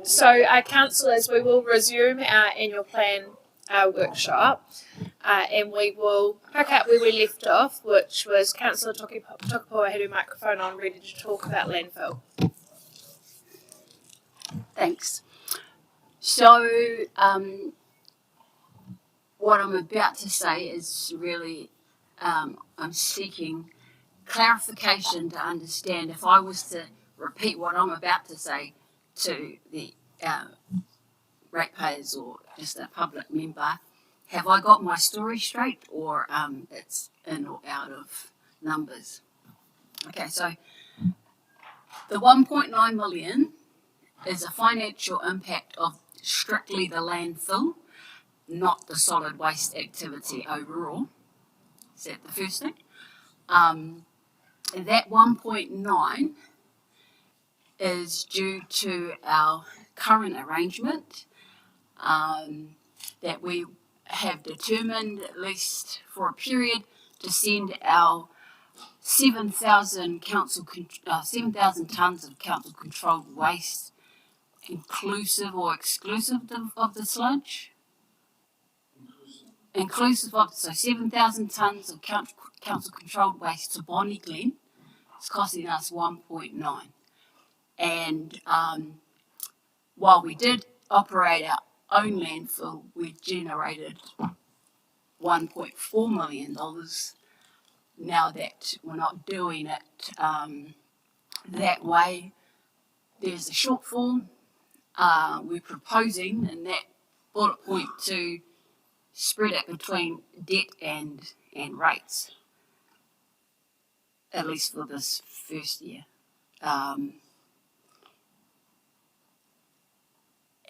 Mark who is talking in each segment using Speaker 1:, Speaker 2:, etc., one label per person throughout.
Speaker 1: So, councillors, we will resume our annual plan workshop, and we will pick up where we left off, which was Councillor Tokipoa had her microphone on, ready to talk about landfill.
Speaker 2: Thanks. So, what I'm about to say is really, I'm seeking clarification to understand. If I was to repeat what I'm about to say to the ratepayers or just a public member, have I got my story straight, or it's in or out of numbers? Okay, so the 1.9 million is a financial impact of strictly the landfill, not the solid waste activity overall. Is that the first thing? That 1.9 is due to our current arrangement that we have determined, at least for a period, to send our 7,000 tonnes of council controlled waste, inclusive or exclusive of the sludge? Inclusive of, so 7,000 tonnes of council controlled waste to Bonnie Glen. It's costing us 1.9. And while we did operate our own landfill, we generated $1.4 million. Now that we're not doing it that way, there's a shortfall. We're proposing in that bullet point to spread it between debt and rates, at least for this first year.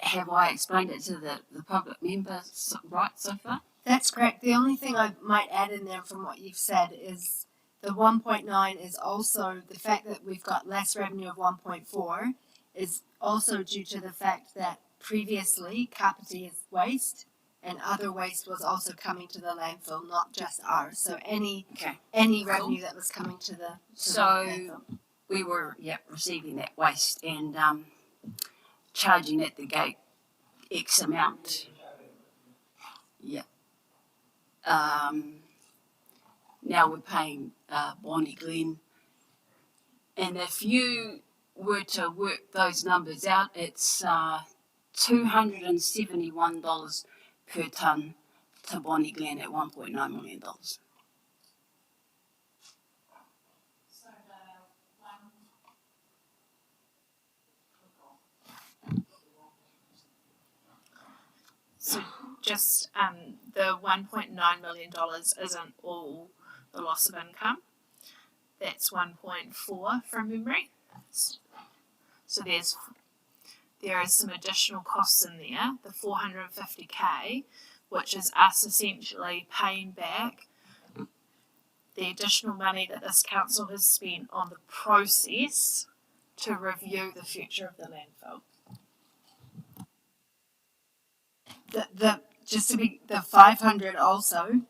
Speaker 2: Have I explained it to the public members right so far?
Speaker 3: That's correct. The only thing I might add in there from what you've said is the 1.9 is also the fact that we've got less revenue of 1.4 is also due to the fact that previously Kapiti's waste and other waste was also coming to the landfill, not just ours. So any revenue that was coming to the landfill.
Speaker 2: We were receiving that waste and charging at the gate X amount. Yeah. Now we're paying Bonnie Glen, and if you were to work those numbers out, it's $271 per tonne to Bonnie Glen at $1.9 million.
Speaker 1: So just the $1.9 million isn't all the loss of income. That's 1.4 from memory. So there is some additional costs in there, the $450K, which is us essentially paying back the additional money that this council has spent on the process to review the future of the landfill.
Speaker 3: The 500 also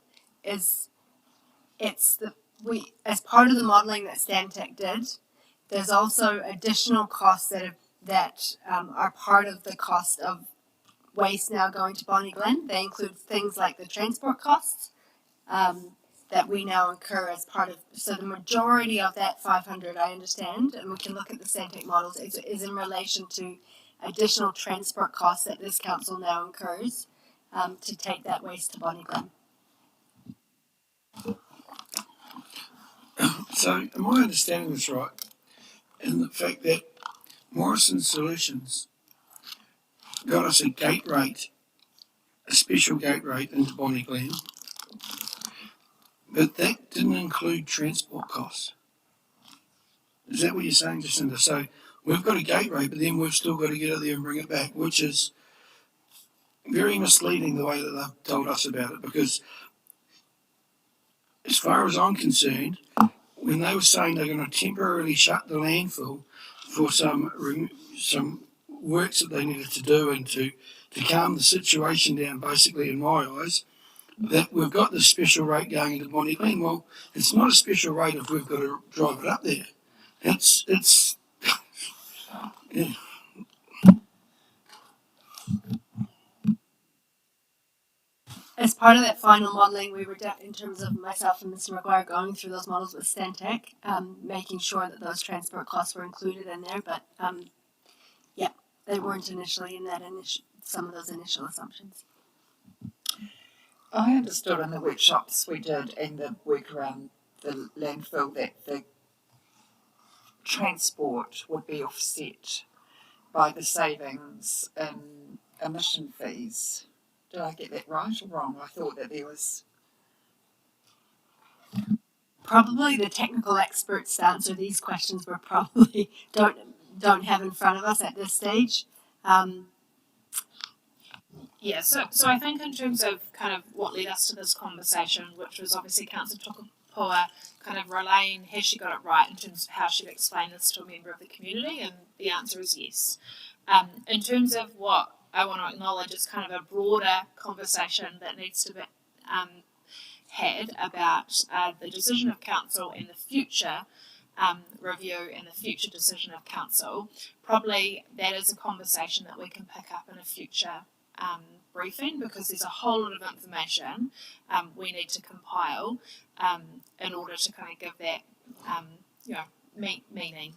Speaker 3: is as part of the modelling that Stantec did, there's also additional costs that are part of the cost of waste now going to Bonnie Glen. They include things like the transport costs that we now incur as part of. So the majority of that 500, I understand, and we can look at the Stantec models, is in relation to additional transport costs that this council now incurs to take that waste to Bonnie Glen.
Speaker 4: So, am I understanding this right? In the fact that Morrison Solutions got us a gate rate, a special gate rate into Bonnie Glen, but that didn't include transport costs. Is that what you're saying, Jacinda? So we've got a gate rate, but then we've still got to get it there and bring it back, which is very misleading the way that they've told us about it, because as far as I'm concerned, when they were saying they're going to temporarily shut the landfill for some works that they needed to do and to calm the situation down, basically, in my eyes, that we've got this special rate going into Bonnie Glen. Well, it's not a special rate if we've got to drive it up there. It's yeah.
Speaker 3: as part of that final modelling, we were in terms of myself and Mr. McGuire going through those models with Stantec, making sure that those transport costs were included in there. But yeah, they weren't initially in that some of those initial assumptions.
Speaker 5: I understood in the workshops we did and the work around the landfill that the transport would be offset by the savings in emission fees. Did I get that right or wrong? I thought that there was...
Speaker 3: Probably the technical experts to answer these questions we're probably don't have in front of us at this stage.
Speaker 1: Yeah, so I think in terms of kind of what led us to this conversation, which was obviously Councillor Tukapua kind of relaying, has she got it right in terms of how she'd explain this to a member of the community, and the answer is yes. In terms of what I want to acknowledge is kind of a broader conversation that needs to be had about the decision of council and the future review and the future decision of council. Probably that is a conversation that we can pick up in a future briefing, because there's a whole lot of information we need to compile in order to kind of give that meaning.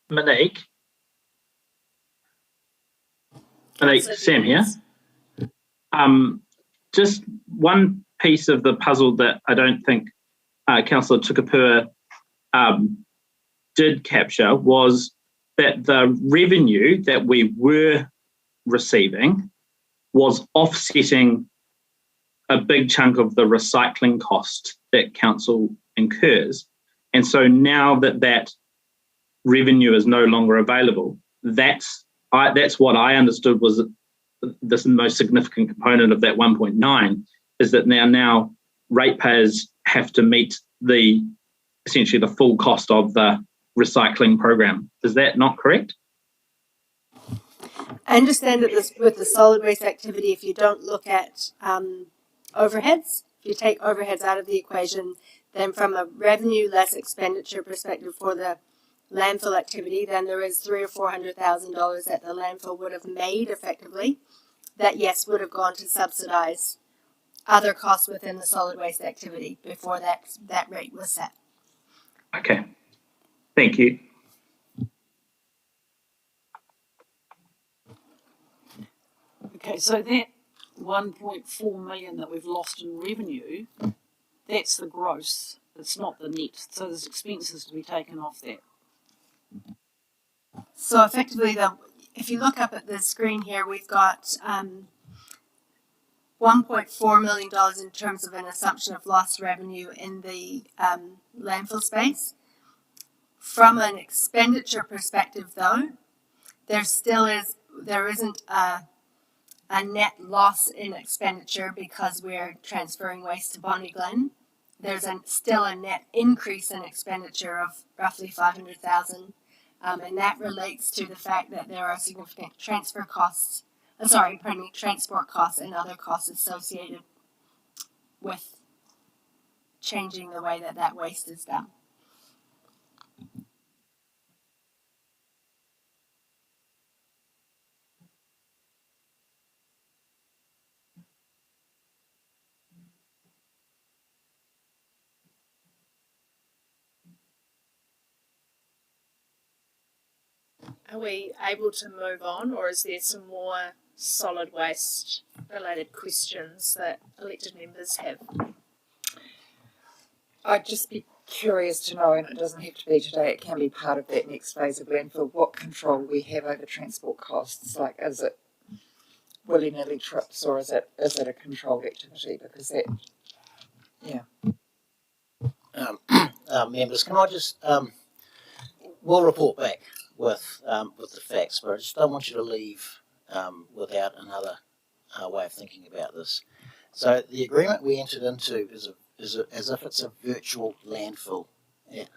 Speaker 6: Monique, Sam here. Just one piece of the puzzle that I don't think Councillor Tukapua did capture was that the revenue that we were receiving was offsetting a big chunk of the recycling cost that council incurs. And so now that revenue is no longer available, that's what I understood was the most significant component of that 1.9, is that now ratepayers have to meet essentially the full cost of the recycling program. Is that not correct?
Speaker 3: I understand that with the solid waste activity, if you don't look at overheads, if you take overheads out of the equation, then from a revenue less expenditure perspective for the landfill activity, then there is $300,000 or $400,000 that the landfill would have made effectively. That yes would have gone to subsidize other costs within the solid waste activity before that rate was set.
Speaker 6: Okay, thank you.
Speaker 7: Okay, so that 1.4 million that we've lost in revenue, that's the gross, it's not the net. So there's expenses to be taken off that.
Speaker 3: So effectively, if you look up at the screen here, we've got $1.4 million in terms of an assumption of lost revenue in the landfill space. From an expenditure perspective, though, there isn't a net loss in expenditure because we're transferring waste to Bonnie Glen. There's still a net increase in expenditure of roughly $500,000. And that relates to the fact that there are significant transport costs and other costs associated with changing the way that waste is done.
Speaker 1: Are we able to move on, or is there some more solid waste related questions that elected members have?
Speaker 5: I'd just be curious to know, and it doesn't have to be today, it can be part of that next phase of landfill, what control we have over transport costs. Like, is it willy-nilly trips, or is it a controlled activity? Because that, yeah.
Speaker 8: Members, can I just, we'll report back with the facts, but I just don't want you to leave without another way of thinking about this. So the agreement we entered into is as if it's a virtual landfill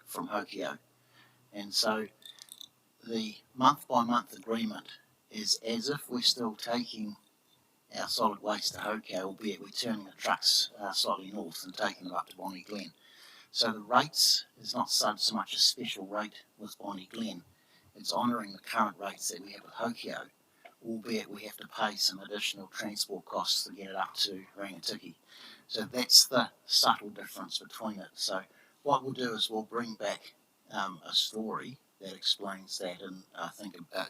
Speaker 8: from Hokio, and so the month-by-month agreement is as if we're still taking our solid waste to Hokio, albeit we're turning the trucks slightly north and taking them up to Bonnie Glen. So the rates is not so much a special rate with Bonnie Glen. It's honouring the current rates that we have with Hokio, albeit we have to pay some additional transport costs to get it up to Rangitikei. So that's the subtle difference between it. So what we'll do is we'll bring back a story that explains that in, I think, a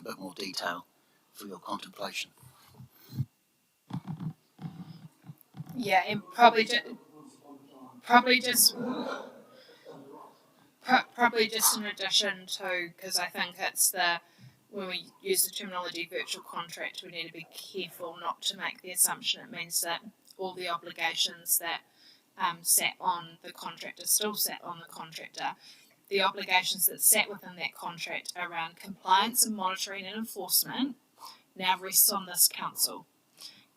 Speaker 8: bit more detail for your contemplation.
Speaker 1: Yeah, and probably just in addition to, because I think it's when we use the terminology virtual contract, we need to be careful not to make the assumption it means that all the obligations that sat on the contractor still sat on the contractor. The obligations that sat within that contract around compliance and monitoring and enforcement now rests on this council.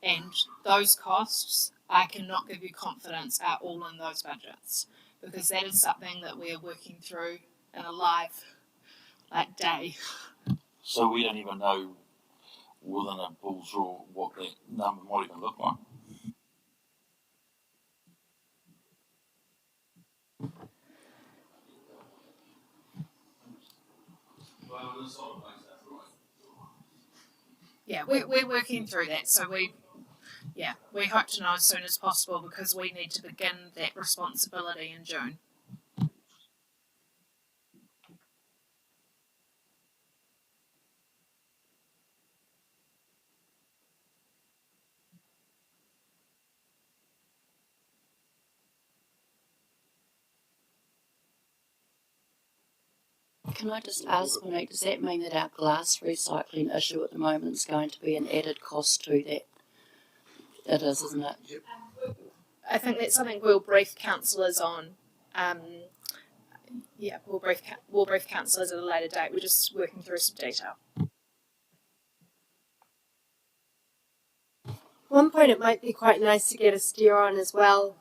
Speaker 1: And those costs, I cannot give you confidence, are all in those budgets, because that is something that we are working through in a live day.
Speaker 9: So we don't even know within a bull's raw what that number might even look like.
Speaker 1: Yeah, we're working through that. So we hope to know as soon as possible, because we need to begin that responsibility in June.
Speaker 10: Can I just ask, Monique, does that mean that our glass recycling issue at the moment is going to be an added cost to that? It is, isn't it?
Speaker 8: Yep.
Speaker 1: I think that's something we'll brief councillors on. We'll brief councillors at a later date. We're just working through some detail.
Speaker 3: One point it might be quite nice to get a steer on as well,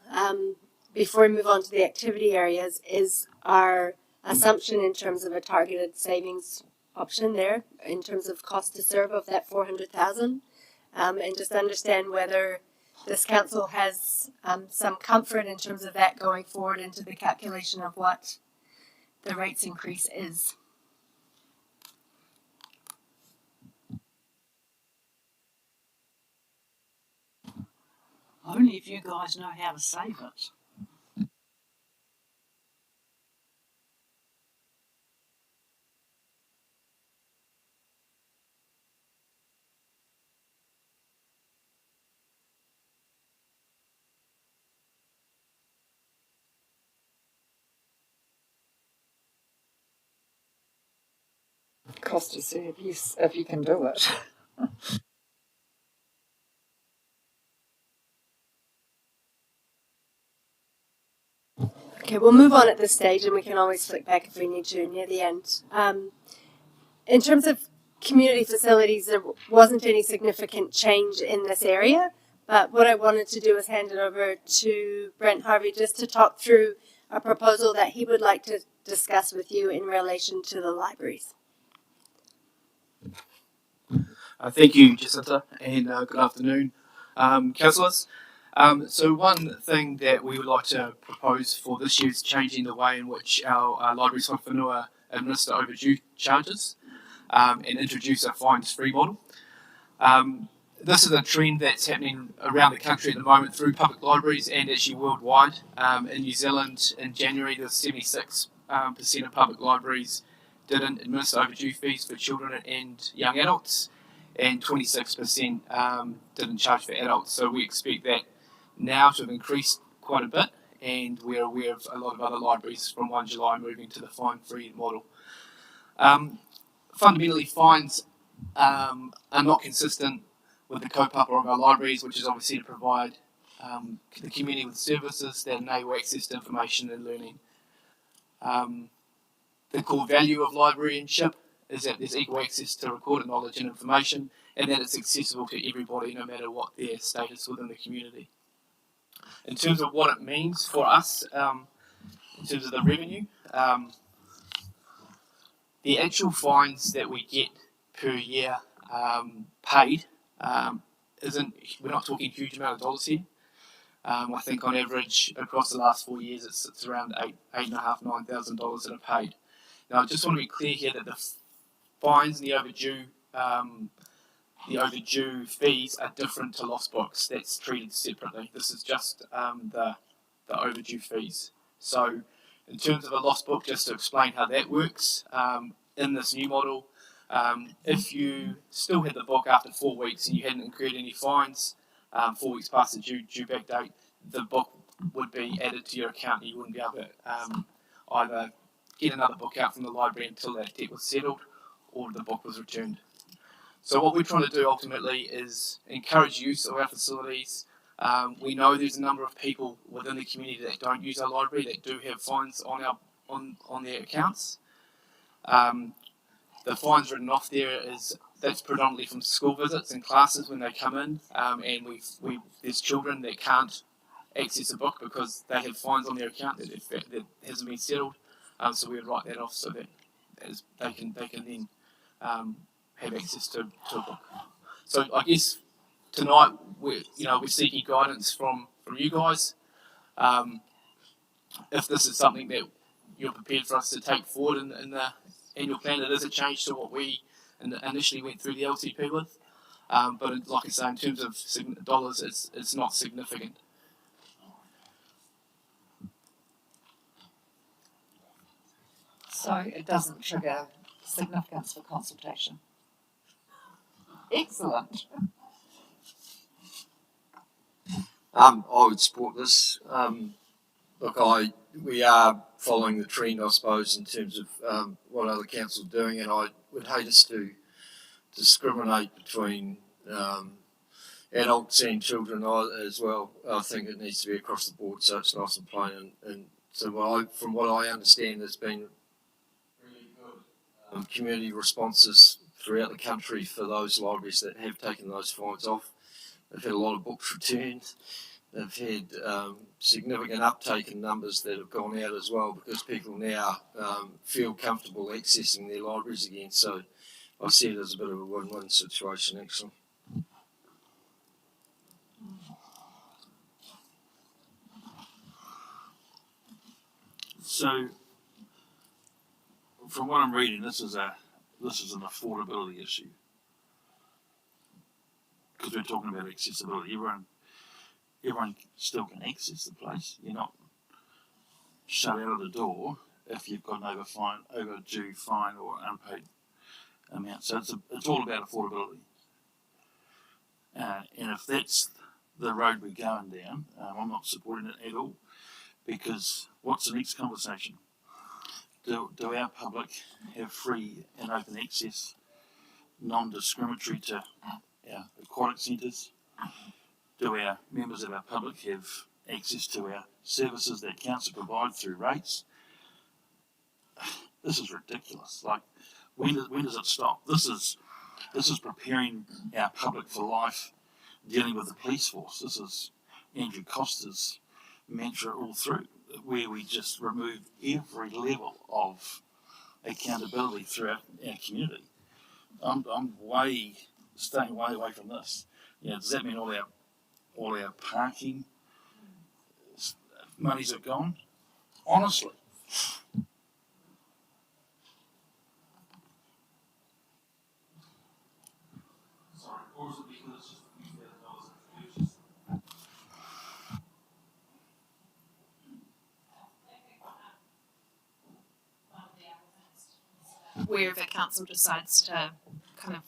Speaker 3: before we move on to the activity areas, is our assumption in terms of a targeted savings option there, in terms of cost to serve of that 400,000, and just understand whether this council has some comfort in terms of that going forward into the calculation of what the rates increase is.
Speaker 7: Only if you guys know how to save it.
Speaker 5: Cost to serve, yes, if you can do it.
Speaker 3: Okay, we'll move on at this stage, and we can always flick back if we need to near the end. In terms of community facilities, there wasn't any significant change in this area, but what I wanted to do is hand it over to Brent Harvey just to talk through a proposal that he would like to discuss with you in relation to the libraries.
Speaker 11: Thank you, Jacinta, and good afternoon, councillors. So one thing that we would like to propose for this year is changing the way in which our libraries from whenua administer overdue charges and introduce a fines-free model. This is a trend that's happening around the country at the moment through public libraries and actually worldwide. In New Zealand, in January, there's 76% of public libraries didn't administer overdue fees for children and young adults, and 26% didn't charge for adults. So we expect that now to have increased quite a bit, and we're aware of a lot of other libraries from 1 July moving to the fine-free model. Fundamentally, fines are not consistent with the kaupapa of our libraries, which is obviously to provide the community with services that enable access to information and learning. The core value of librarianship is that there's equal access to recorded knowledge and information, and that it's accessible to everybody no matter what their status within the community. In terms of what it means for us, in terms of the revenue, the actual fines that we get per year paid we're not talking a huge amount of dollars here. I think on average across the last 4 years it's around $8,500 to $9,000 that are paid. Now I just want to be clear here that the fines and the overdue the overdue fees are different to lost books. That's treated separately. This is just the overdue fees. So in terms of a lost book, just to explain how that works, in this new model, if you still had the book after 4 weeks and you hadn't incurred any fines, 4 weeks past the due back date, the book would be added to your account and you wouldn't be able to either get another book out from the library until that debt was settled or the book was returned. So what we're trying to do ultimately is encourage use of our facilities. We know there's a number of people within the community that don't use our library that do have fines on their accounts. The fines written off there that's predominantly from school visits and classes when they come in, and there's children that can't access a book because they have fines on their account that hasn't been settled. So we would write that off so that they can then have access to a book. So I guess tonight we're seeking guidance from you guys. If this is something that you're prepared for us to take forward in the annual plan, it is a change to what we initially went through the LTP with. But like I say, in terms of dollars, it's not significant.
Speaker 5: So it doesn't trigger significance for consultation. Excellent.
Speaker 12: I would support this. We are following the trend, I suppose, in terms of what other councils are doing, and I would hate us to discriminate between adults and children as well. I think it needs to be across the board, so it's nice and plain. And so from what I understand, there's been really good community responses throughout the country for those libraries that have taken those fines off. They've had a lot of books returned. They've had significant uptake in numbers that have gone out as well because people now feel comfortable accessing their libraries again. So I see it as a bit of a win-win situation, actually.
Speaker 9: So, from what I'm reading, this is an affordability issue because we're talking about accessibility. Everyone still can access the place. You're not shut out of the door if you've got an overdue fine or unpaid amount. So it's all about affordability. And if that's the road we're going down, I'm not supporting it at all because what's the next conversation? Do our public have free and open access, non-discriminatory to our aquatic centres? Do our members of our public have access to our services that council provide through rates? This is ridiculous. Like, when does it stop? This is preparing our public for life, dealing with the police force. This is Andrew Costa's mantra all through, where we just remove every level of accountability throughout our community. I'm staying way away from this. Does that mean all our parking monies are gone? Honestly. Sorry, or is it because it's just
Speaker 1: wherever council decides to kind of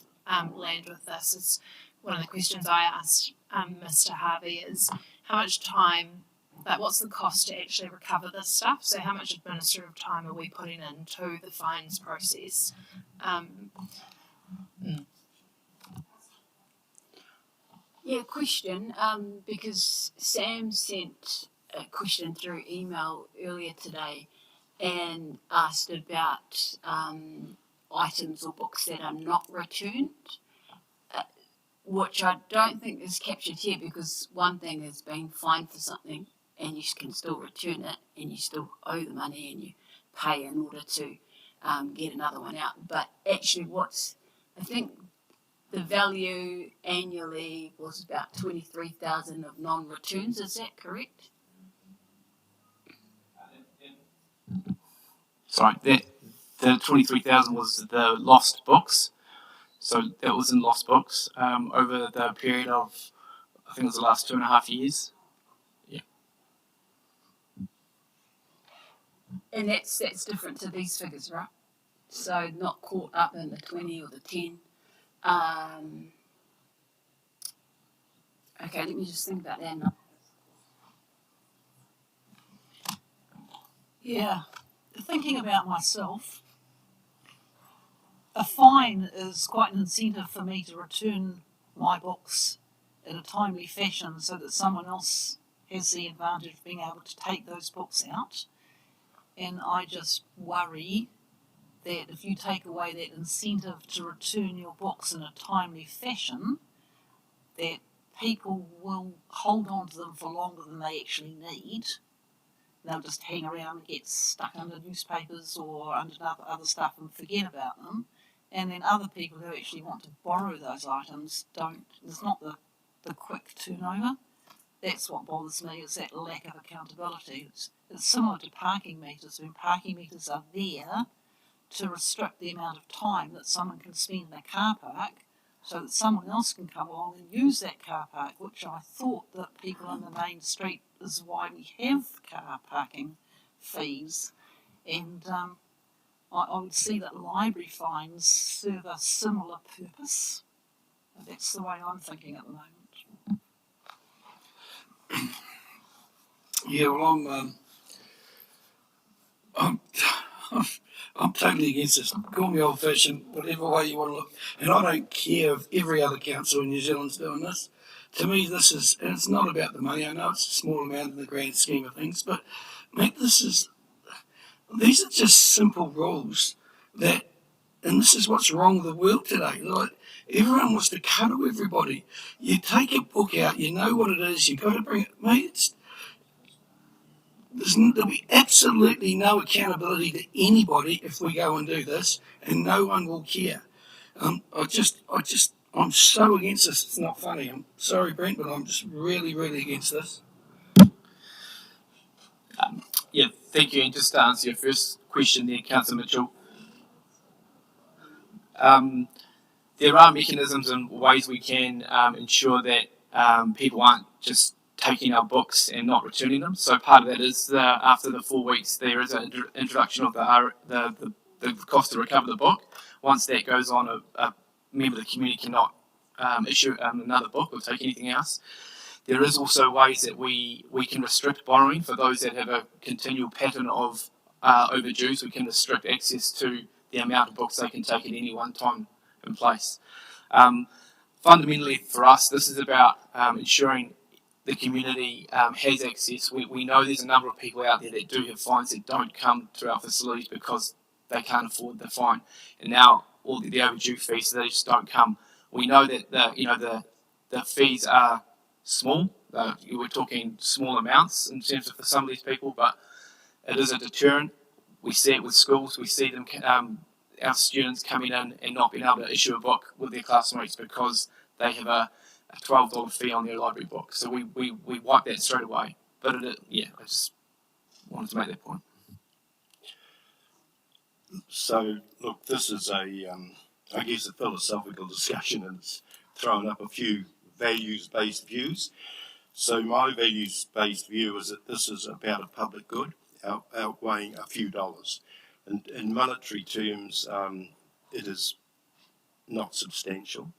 Speaker 1: land with this is one of the questions I asked Mr. Harvey is how much time, like what's the cost to actually recover this stuff? So how much administrative time are we putting into the fines process?
Speaker 2: Yeah, question, because Sam sent a question through email earlier today and asked about items or books that are not returned, which I don't think is captured here because one thing is being fined for something and you can still return it and you still owe the money and you pay in order to get another one out. But actually I think the value annually was about 23,000 of non-returns, is that correct?
Speaker 11: Sorry, the 23,000 was the lost books. So that was in lost books over the period of, I think it was the last 2.5 years. Yeah.
Speaker 2: And that's different to these figures, right? So not caught up in the 20 or the 10. Okay, let me just think about that now.
Speaker 7: Yeah, thinking about myself, a fine is quite an incentive for me to return my books in a timely fashion so that someone else has the advantage of being able to take those books out. And I just worry that if you take away that incentive to return your books in a timely fashion, that people will hold on to them for longer than they actually need. They'll just hang around and get stuck under newspapers or under other stuff and forget about them. And then other people who actually want to borrow those items don't. There's not the quick turnover. That's what bothers me, is that lack of accountability. It's similar to parking meters. When parking meters are there to restrict the amount of time that someone can spend in a car park, so that someone else can come along and use that car park, which I thought that people on the main street is why we have car parking fees. And I would see that library fines serve a similar purpose. That's the way I'm thinking at the moment.
Speaker 4: Yeah, well, I'm totally against this. Call me old-fashioned, whatever way you want to look. And I don't care if every other council in New Zealand's doing this. To me, this is, and it's not about the money. I know it's a small amount in the grand scheme of things, but mate, these are just simple rules that, and this is what's wrong with the world today. Like, everyone wants to cuddle everybody. You take a book out, you know what it is, you've got to bring it, mate. There'll be absolutely no accountability to anybody if we go and do this, and no one will care. I'm so against this. It's not funny. I'm sorry, Brent, but I'm just really, really against this.
Speaker 11: Yeah, thank you. And just to answer your first question there, Councillor Mitchell, there are mechanisms and ways we can ensure that people aren't just taking our books and not returning them. So part of that is after the 4 weeks, there is an introduction of the cost to recover the book. Once that goes on, a member of the community cannot issue another book or take anything else. There is also ways that we can restrict borrowing for those that have a continual pattern of overdues. We can restrict access to the amount of books they can take at any one time and place. Fundamentally for us, this is about ensuring the community has access. We know there's a number of people out there that do have fines that don't come to our facilities because they can't afford the fine. And now all the overdue fees, they just don't come. We know that the fees are small. We're talking small amounts in terms of for some of these people, but it is a deterrent. We see it with schools. We see them, our students coming in and not being able to issue a book with their classmates because they have a $12 fee on their library book. So we wipe that straight away. But I just wanted to make that point.
Speaker 12: So, look, this is I guess a philosophical discussion, and it's thrown up a few values-based views. So my values-based view is that this is about a public good outweighing a few dollars. And in monetary terms, it is not substantial.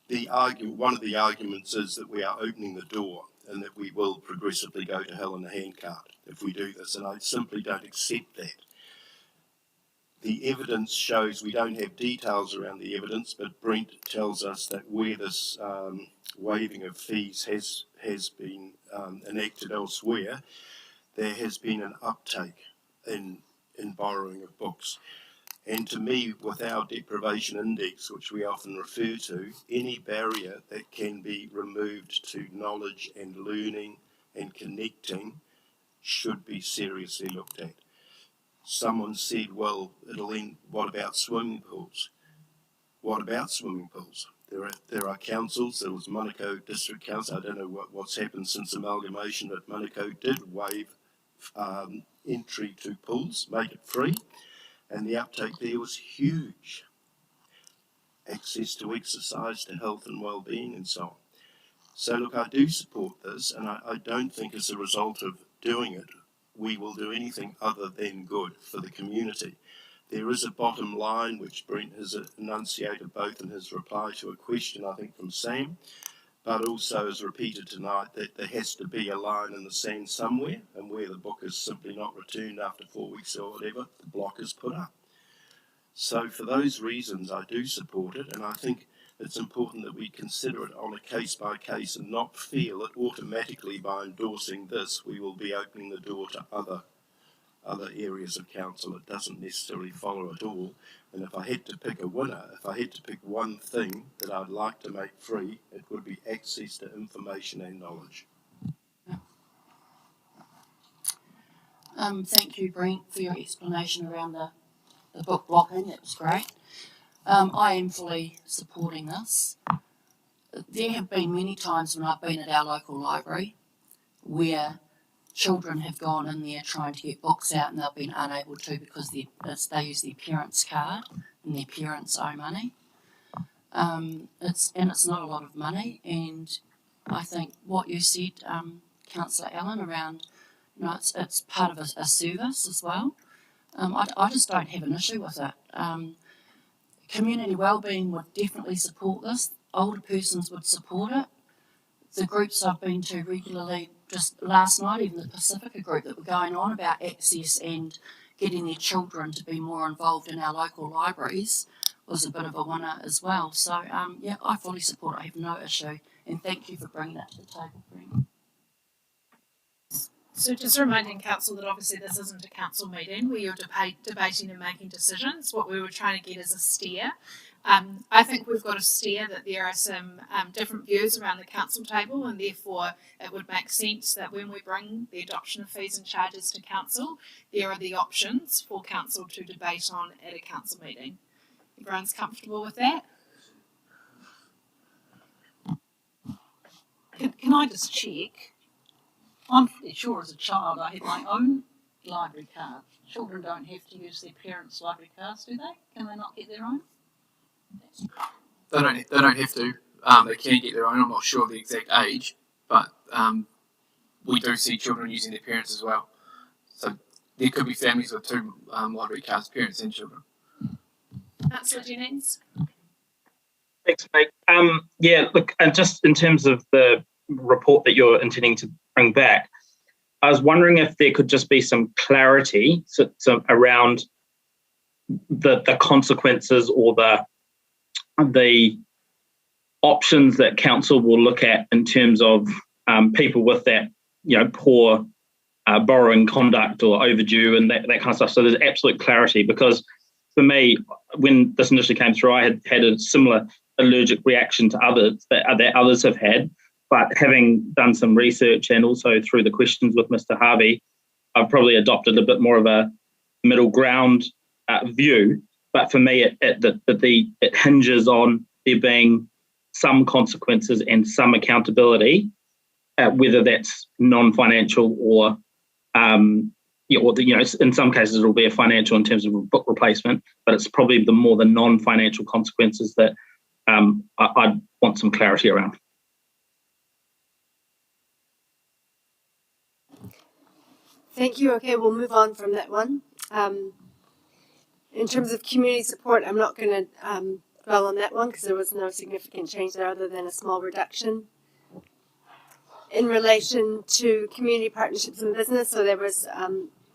Speaker 12: One of the arguments is that we are opening the door and that we will progressively go to hell in a handcart if we do this, and I simply don't accept that. The evidence shows, we don't have details around the evidence, but Brent tells us that where this waiving of fees has been enacted elsewhere, there has been an uptake in borrowing of books. And to me, with our deprivation index, which we often refer to, any barrier that can be removed to knowledge and learning and connecting should be seriously looked at. Someone said, well, it'll end, what about swimming pools? What about swimming pools? There are councils, there was Manukau District Council, I don't know what's happened since amalgamation, but Manukau did waive entry to pools, make it free, and the uptake there was huge. access to exercise, to health and well-being and so on. So look, I do support this, and I don't think as a result of doing it, we will do anything other than good for the community. There is a bottom line, which Brent has enunciated both in his reply to a question, I think, from Sam, but also as repeated tonight, that there has to be a line in the sand somewhere, and where the book is simply not returned after 4 weeks or whatever, the block is put up. So for those reasons, I do support it, and I think it's important that we consider it on a case by case and not feel that automatically by endorsing this, we will be opening the door to other areas of council. It doesn't necessarily follow at all. And if I had to pick a winner, if I had to pick one thing that I'd like to make free, it would be access to information and knowledge.
Speaker 10: Thank you, Brent, for your explanation around the book blocking. That was great. I am fully supporting this. There have been many times when I've been at our local library where children have gone in there trying to get books out and they've been unable to because they use their parents' card and their parents owe money. It's not a lot of money, and I think what you said, Councillor Allen, around it's part of a service as well. I just don't have an issue with it. Community wellbeing would definitely support this. Older persons would support it. The groups I've been to regularly, just last night, even the Pacifica group that were going on about access and getting their children to be more involved in our local libraries, was a bit of a winner as well. So, yeah, I fully support it. I have no issue. And thank you for bringing that to the table, Brent.
Speaker 1: So just reminding council that obviously this isn't a council meeting where you're debating and making decisions. What we were trying to get is a steer. I think we've got a steer that there are some different views around the council table, and therefore it would make sense that when we bring the adoption of fees and charges to council, there are the options for council to debate on at a council meeting. Everyone's comfortable with that?
Speaker 7: Can I just check? I'm pretty sure as a child I had my own library card. Children don't have to use their parents' library cards, do they? Can they not get their own?
Speaker 11: They don't have to. They can get their own. I'm not sure of the exact age, but we do see children using their parents as well. So there could be families with two library cards, parents and children.
Speaker 1: Councillor Jennings?
Speaker 6: Thanks, mate. Yeah, look, and just in terms of the report that you're intending to bring back, I was wondering if there could just be some clarity around the consequences or the options that council will look at in terms of people with that poor borrowing conduct or overdue and that kind of stuff. So there's absolute clarity, because for me, when this initially came through, I had a similar allergic reaction to others that others have had. But having done some research and also through the questions with Mr. Harvey, I've probably adopted a bit more of a middle ground view. But for me, it hinges on there being some consequences and some accountability, whether that's non-financial or in some cases it'll be a financial in terms of a book replacement. But it's probably the non-financial consequences that I'd want some clarity around.
Speaker 3: Thank you. Okay, we'll move on from that one. In terms of community support, I'm not going to dwell on that one because there was no significant change there other than a small reduction. In relation to community partnerships and business, so there was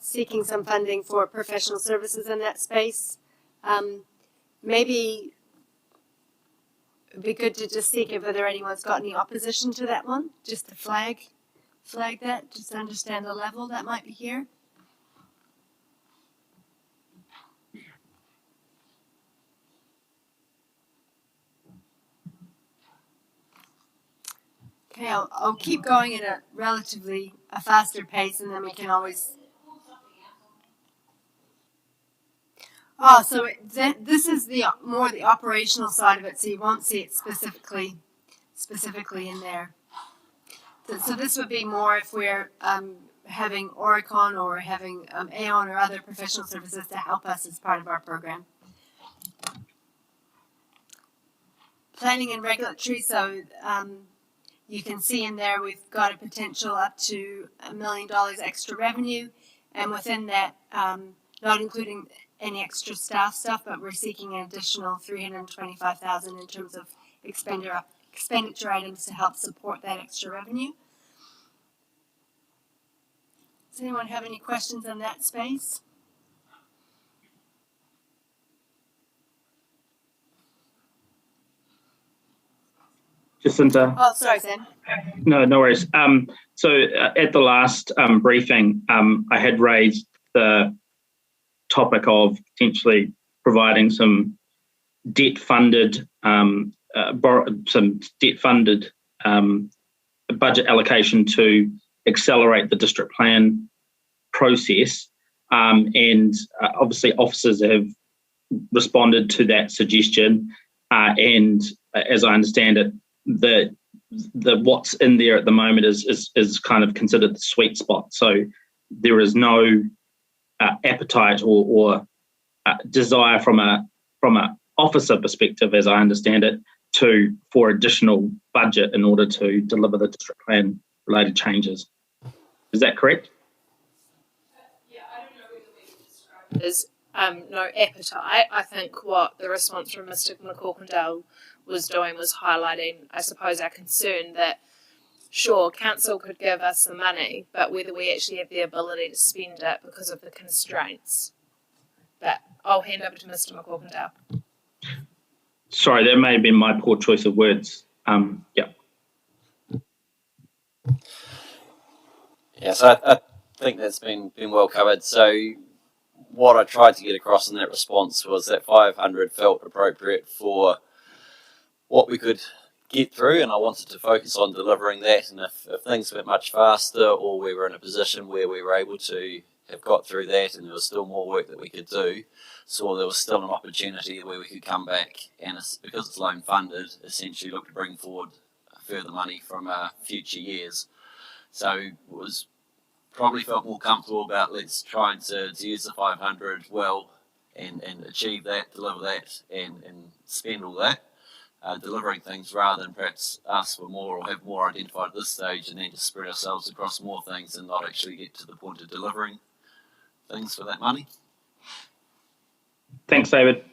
Speaker 3: seeking some funding for professional services in that space. Maybe it would be good to just seek if whether anyone's got any opposition to that one, just to flag that, just to understand the level that might be here. Okay, I'll keep going at a relatively faster pace, and then we can always. So this is the more the operational side of it, so you won't see it specifically in there. So this would be more if we're having Oricon or having Aon or other professional services to help us as part of our program. planning and regulatory, so you can see in there we've got a potential up to $1 million extra revenue, and within that, not including any extra staff stuff, but we're seeking an additional $325,000 in terms of expenditure items to help support that extra revenue. Does anyone have any questions on that space?
Speaker 6: Jacinta?
Speaker 3: Oh, sorry, Sam.
Speaker 6: No worries. So at the last briefing, I had raised the topic of potentially providing some debt-funded budget allocation to accelerate the district plan process, and obviously officers have responded to that suggestion, and as I understand it, the what's in there at the moment is kind of considered the sweet spot. So there is no appetite or desire from a officer perspective, as I understand it, for additional budget in order to deliver the district plan related changes. Is that correct?
Speaker 1: Yeah, I don't know whether we can describe it as no appetite. I think what the response from Mr. McCorkindale was doing was highlighting, I suppose, our concern that, sure, council could give us the money, but whether we actually have the ability to spend it because of the constraints. But I'll hand over to Mr. McCorkindale.
Speaker 6: Sorry, that may have been my poor choice of words. Yeah.
Speaker 13: Yeah, so I think that's been well covered. So what I tried to get across in that response was that 500 felt appropriate for what we could get through, and I wanted to focus on delivering that. And if things went much faster, or we were in a position where we were able to have got through that and there was still more work that we could do, so there was still an opportunity where we could come back and, because it's loan funded, essentially look to bring forward further money from future years. So it was probably felt more comfortable about let's try to use the 500 well and achieve that, deliver that, and spend all that. Delivering things, rather than perhaps ask for more or have more identified at this stage and then just spread ourselves across more things and not actually get to the point of delivering things for that money.
Speaker 6: Thanks, David.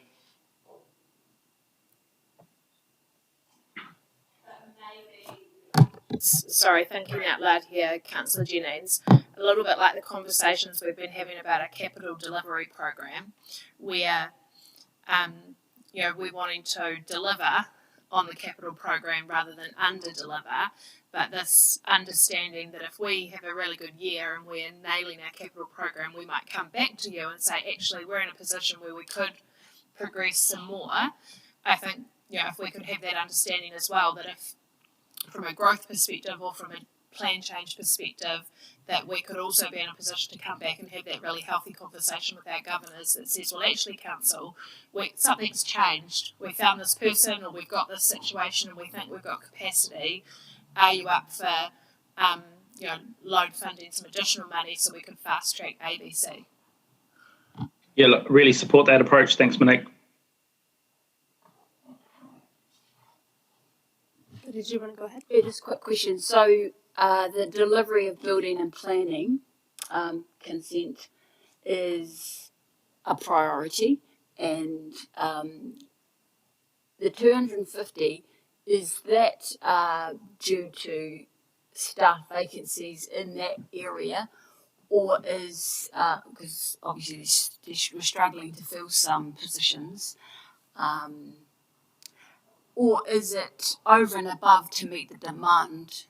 Speaker 1: Sorry, thinking out loud here, Councillor Jennings, a little bit like the conversations we've been having about our capital delivery program, where we're wanting to deliver on the capital program rather than under-deliver, but this understanding that if we have a really good year and we're nailing our capital program, we might come back to you and say, actually, we're in a position where we could progress some more. I think, if we could have that understanding as well, that if from a growth perspective or from a plan change perspective, that we could also be in a position to come back and have that really healthy conversation with our governors that says, well, actually, council, something's changed. We found this person, or we've got this situation, and we think we've got capacity. Are you up for, loan funding some additional money so we could fast track ABC?
Speaker 6: Yeah, look, really support that approach. Thanks, Monique.
Speaker 3: Did you want to go ahead?
Speaker 2: Yeah, just a quick question. So the delivery of building and planning consent is a priority, and the 250, is that due to staff vacancies in that area, or is, because obviously we're struggling to fill some positions, or is it over and above to meet the demand?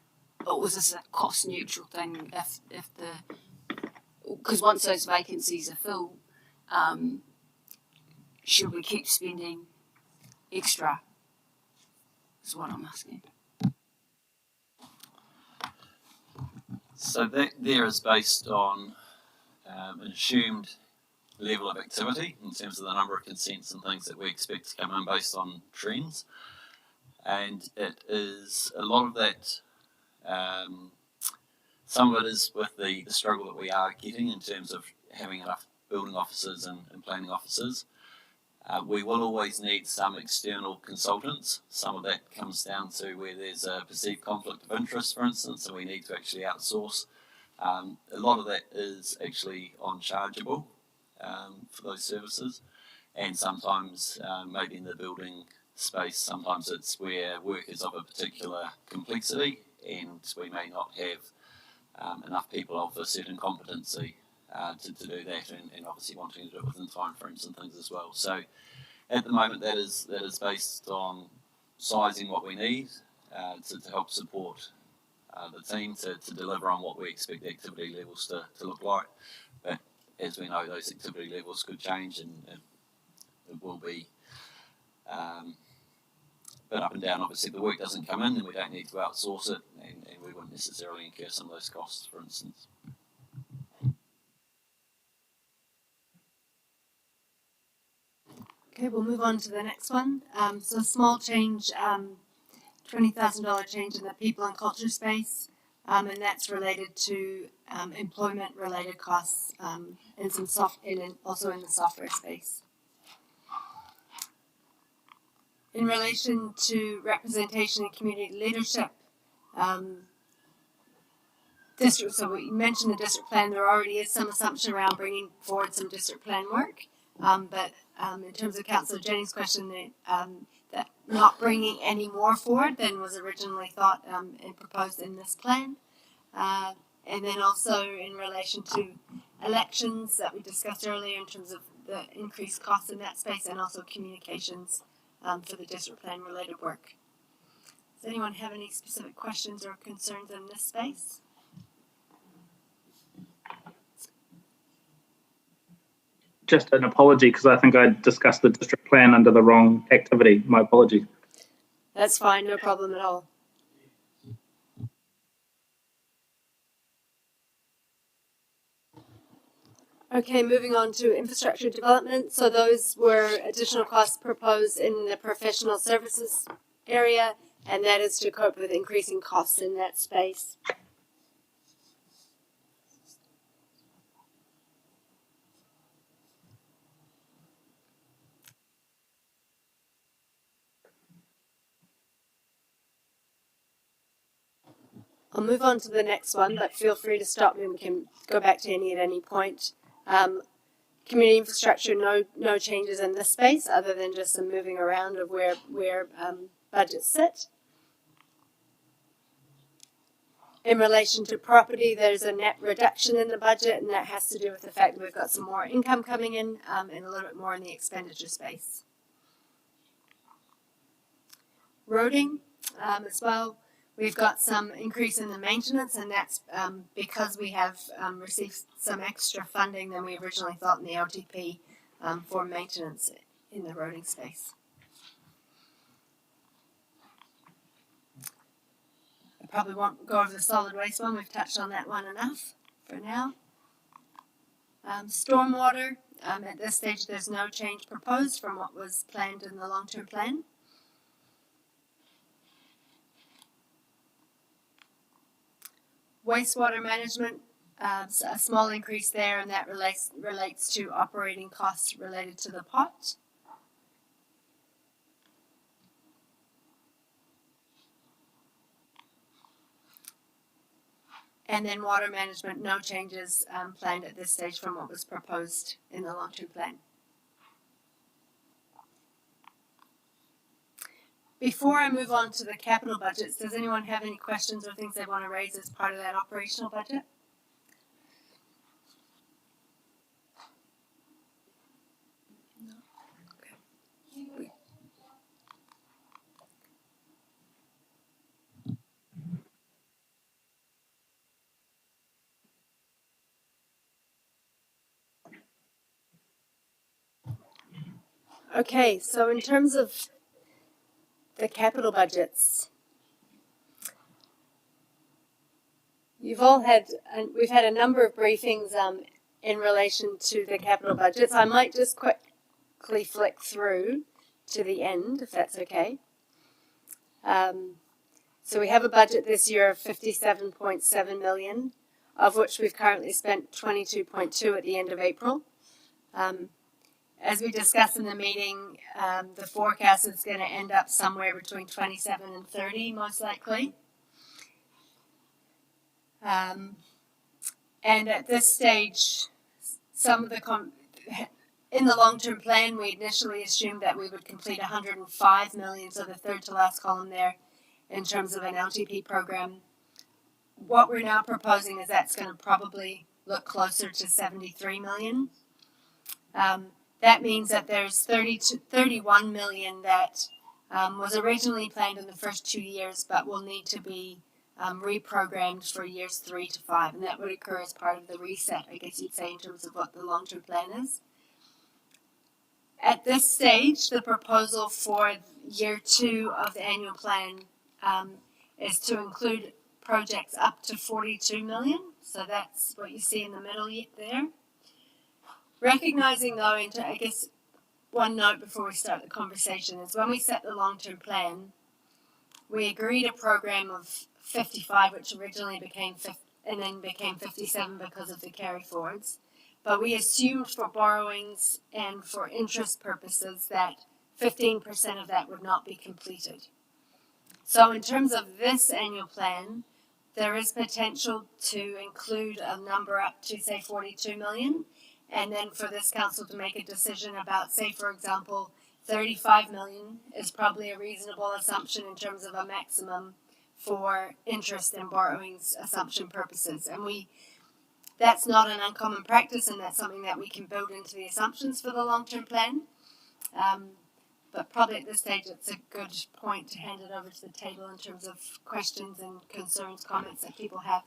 Speaker 2: Or was this a cost neutral thing because once those vacancies are filled, should we keep spending extra? Is what I'm asking.
Speaker 13: So that there is based on an assumed level of activity in terms of the number of consents and things that we expect to come in based on trends. And it is a lot of that, some of it is with the struggle that we are getting in terms of having enough building officers and planning officers. We will always need some external consultants. Some of that comes down to where there's a perceived conflict of interest, for instance, and we need to actually outsource. A lot of that is actually unchargeable for those services, and sometimes maybe in the building space, sometimes it's where work is of a particular complexity and we may not have enough people of a certain competency to do that, and obviously wanting to do it within time frames and things as well. So at the moment that is based on sizing what we need to help support the team to deliver on what we expect the activity levels to look like. But as we know, those activity levels could change, and it will be a bit up and down. Obviously, if the work doesn't come in, then we don't need to outsource it, and we wouldn't necessarily incur some of those costs, for instance.
Speaker 3: Okay, we'll move on to the next one. So a small change, $20,000 change in the people and culture space, and that's related to employment-related costs and also in the software space. In relation to representation and community leadership, so we mentioned the district plan. There already is some assumption around bringing forward some district plan work. But in terms of Councillor Jennings' question, that not bringing any more forward than was originally thought and proposed in this plan. And then also in relation to elections that we discussed earlier in terms of the increased costs in that space, and also communications for the district plan related work. Does anyone have any specific questions or concerns in this space?
Speaker 6: Just an apology, because I think I discussed the district plan under the wrong activity. My apology.
Speaker 3: That's fine, no problem at all. Okay, moving on to infrastructure development. So those were additional costs proposed in the professional services area, and that is to cope with increasing costs in that space. I'll move on to the next one, but feel free to stop me and we can go back to any at any point. Community infrastructure, no changes in this space other than just some moving around of where budgets sit. In relation to property, there's a net reduction in the budget, and that has to do with the fact that we've got some more income coming in and a little bit more in the expenditure space. Roading as well. We've got some increase in the maintenance, and that's because we have received some extra funding than we originally thought in the LTP for maintenance in the roading space. I probably won't go over the solid waste one. We've touched on that one enough for now. Stormwater, at this stage there's no change proposed from what was planned in the long-term plan. Wastewater management, a small increase there, and that relates to operating costs related to the pot. And then water management, no changes planned at this stage from what was proposed in the long-term plan. Before I move on to the capital budgets, does anyone have any questions or things they want to raise as part of that operational budget? No? Okay. Okay, so in terms of the capital budgets, we've had a number of briefings in relation to the capital budgets. I might just quickly flick through to the end, if that's okay. So we have a budget this year of $57.7 million, of which we've currently spent $22.2 at the end of April. as we discussed in the meeting, the forecast is going to end up somewhere between 27 and 30, most likely. And at this stage, some of the in the long-term plan, we initially assumed that we would complete 105 million, so the third to last column there, in terms of an LTP program. What we're now proposing is that's going to probably look closer to 73 million. That means that there's 31 million that was originally planned in the first 2 years, but will need to be reprogrammed for years 3 to 5, and that would occur as part of the reset, I guess you'd say, in terms of what the long-term plan is. At this stage, the proposal for year 2 of the annual plan is to include projects up to 42 million, so that's what you see in the middle there. Recognizing though, and I guess one note before we start the conversation is when we set the long-term plan, we agreed a program of 55, which originally became 50, and then became 57 because of the carry forwards. But we assumed for borrowings and for interest purposes that 15% of that would not be completed. So in terms of this annual plan, there is potential to include a number up to, say, 42 million, and then for this council to make a decision about, say, for example, 35 million is probably a reasonable assumption in terms of a maximum for interest and borrowings assumption purposes. And that's not an uncommon practice, and that's something that we can build into the assumptions for the long-term plan. But probably at this stage, it's a good point to hand it over to the table in terms of questions and concerns, comments that people have.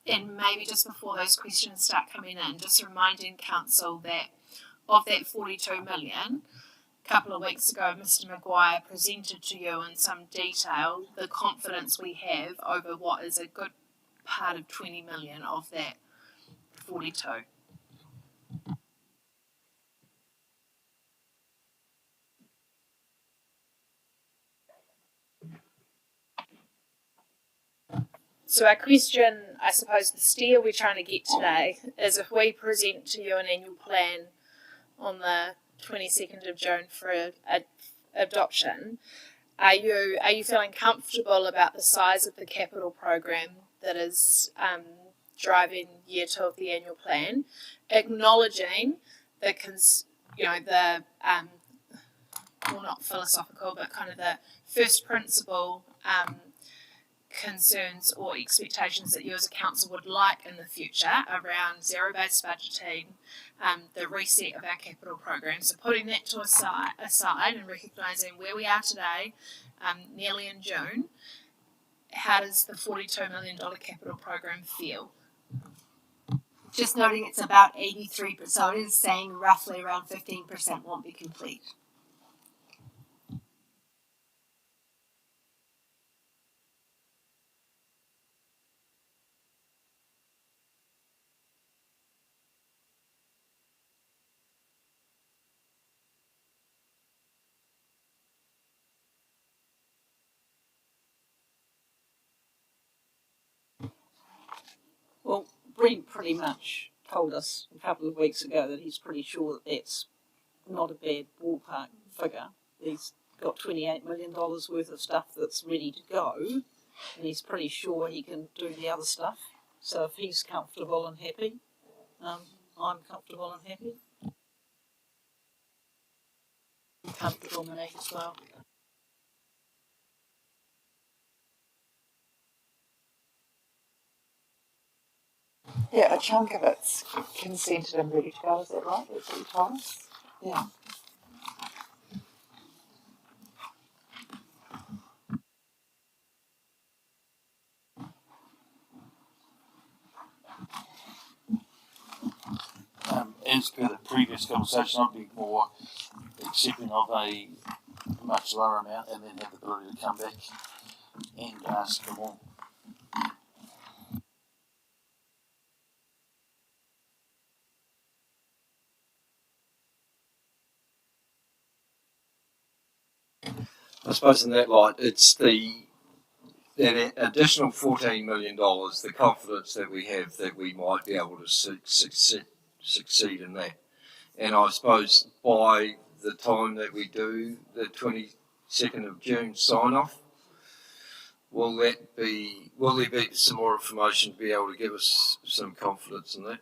Speaker 1: And maybe just before those questions start coming in, just reminding council that of that 42 million, a couple of weeks ago, Mr. Maguire presented to you in some detail the confidence we have over what is a good part of 20 million of that 42. So our question, I suppose the steer we're trying to get today is if we present to you an annual plan on the 22nd of June for adoption, are you feeling comfortable about the size of the capital program that is driving year 2 of the annual plan, acknowledging the well, not philosophical, but kind of the first principle concerns or expectations that you as a council would like in the future around zero-based budgeting, the reset of our capital program. So putting that to aside and recognising where we are today, nearly in June, how does the $42 million capital program feel?
Speaker 3: Just noting it's about 83%, so it is saying roughly around 15% won't be complete.
Speaker 7: Well, Brent pretty much told us a couple of weeks ago that he's pretty sure that that's not a bad ballpark figure. He's got $28 million worth of stuff that's ready to go, and he's pretty sure he can do the other stuff. So if he's comfortable and happy, I'm comfortable and happy.
Speaker 10: I'm comfortable, Monique, as well.
Speaker 5: Yeah, a chunk of it's consented and ready to go, is that right? That's what you told us? Yeah.
Speaker 9: As per the previous conversation, I'd be more accepting of a much lower amount and then have the ability to come back and ask for more.
Speaker 12: I suppose in that light, it's that additional $14 million, the confidence that we have that we might be able to succeed in that. And I suppose by the time that we do the 22nd of June sign off, will there be some more information to be able to give us some confidence in that?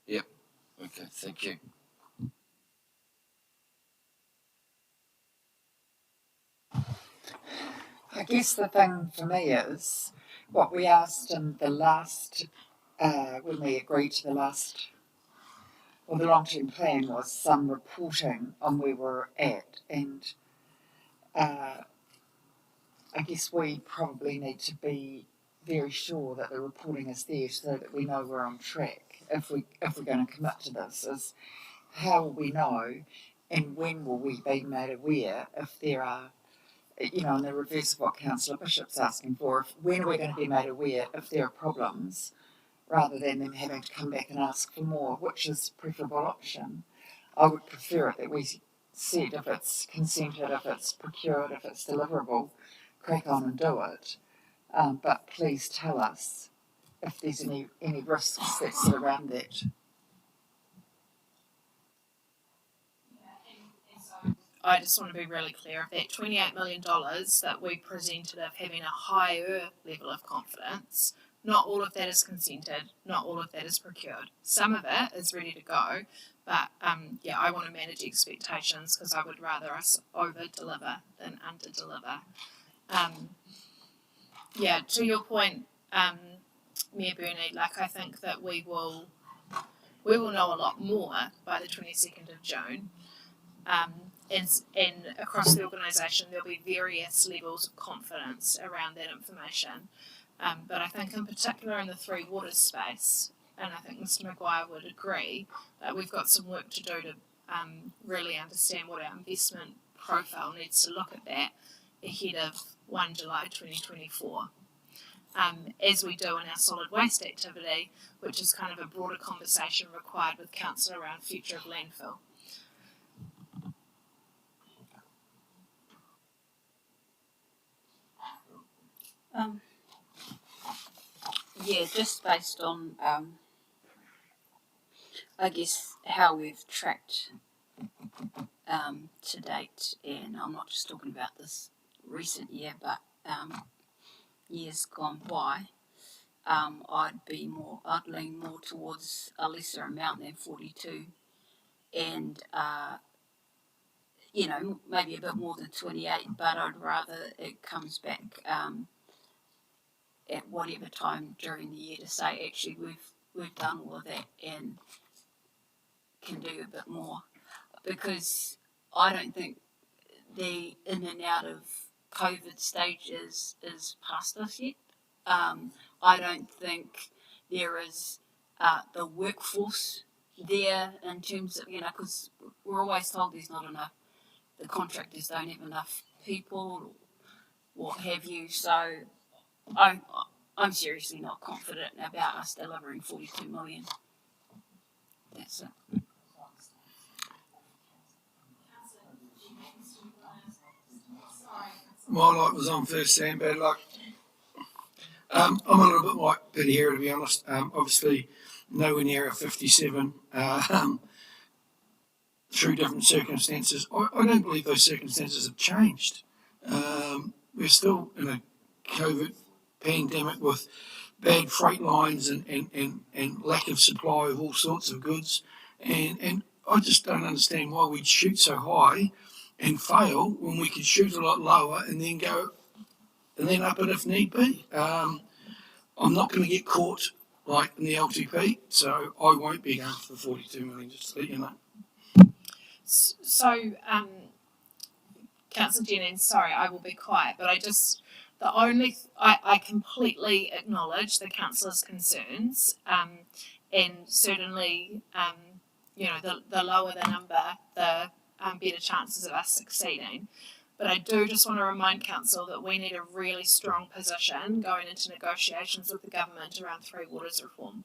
Speaker 12: Yep. Okay, thank you.
Speaker 5: I guess the thing for me is what we asked in the last, when we agreed to the long-term plan was some reporting on where we're at, and I guess we probably need to be very sure that the reporting is there so that we know we're on track. If we're going to commit to this, is how will we know, and when will we be made aware if there are, you know, in the reverse of what Councillor Bishop's asking for, when are we going to be made aware if there are problems, rather than them having to come back and ask for more, which is a preferable option. I would prefer it that we said if it's consented, if it's procured, if it's deliverable, crack on and do it. But please tell us if there's any risks that sit around that.
Speaker 1: I just want to be really clear, if that $28 million that we presented of having a higher level of confidence, not all of that is consented, not all of that is procured. Some of it is ready to go, but I want to manage expectations because I would rather us over-deliver than under-deliver. To your point, Mayor Burney, I think that we will know a lot more by the 22nd of June. And across the organisation, there'll be various levels of confidence around that information. But I think in particular in the Three Waters space, and I think Mr Maguire would agree, that we've got some work to do to really understand what our investment profile needs to look at that ahead of 1 July 2024. As we do in our solid waste activity, which is kind of a broader conversation required with council around future of landfill.
Speaker 2: Just based on, I guess, how we've tracked to date, and I'm not just talking about this recent year, but years gone by, I'd lean more towards a lesser amount than 42, and maybe a bit more than 28, but I'd rather it comes back at whatever time during the year to say, actually, we've done all of that and can do a bit more. Because I don't think the in and out of COVID stage is past us yet. I don't think there is the workforce there in terms of, because we're always told there's not enough, the contractors don't have enough people, or what have you. So I'm seriously not confident about us delivering 42 million. That's it.
Speaker 4: My light was on first, Sam, bad luck. I'm a little bit like Peter here, to be honest. Obviously, nowhere near a 57 through different circumstances. I don't believe those circumstances have changed. We're still in a COVID pandemic with bad freight lines and lack of supply of all sorts of goods. And I just don't understand why we'd shoot so high and fail when we could shoot a lot lower and then go and then up it if need be. I'm not going to get caught like in the LTP, so I won't be going for 42 million, just to let you know.
Speaker 1: So, Councillor Jennings, sorry, I will be quiet, but I completely acknowledge the councillor's concerns, and certainly, the lower the number, the better chances of us succeeding. But I do just want to remind council that we need a really strong position going into negotiations with the government around Three Waters reform,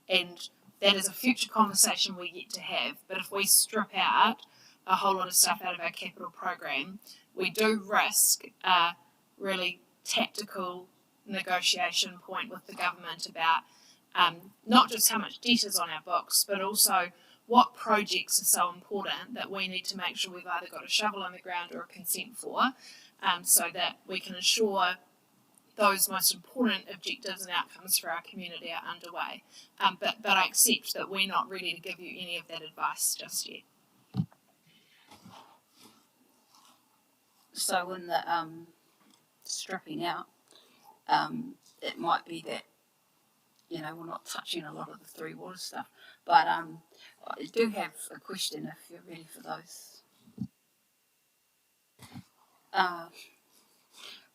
Speaker 1: and that is a future conversation we're yet to have. But if we strip out a whole lot of stuff out of our capital program, we do risk a really tactical negotiation point with the government about not just how much debt is on our books, but also what projects are so important that we need to make sure we've either got a shovel on the ground or a consent for, so that we can ensure those most important objectives and outcomes for our community are underway. But I accept that we're not ready to give you any of that advice just yet.
Speaker 2: So in the stripping out, it might be that, you know, we're not touching a lot of the Three Waters stuff. But I do have a question if you're ready for those.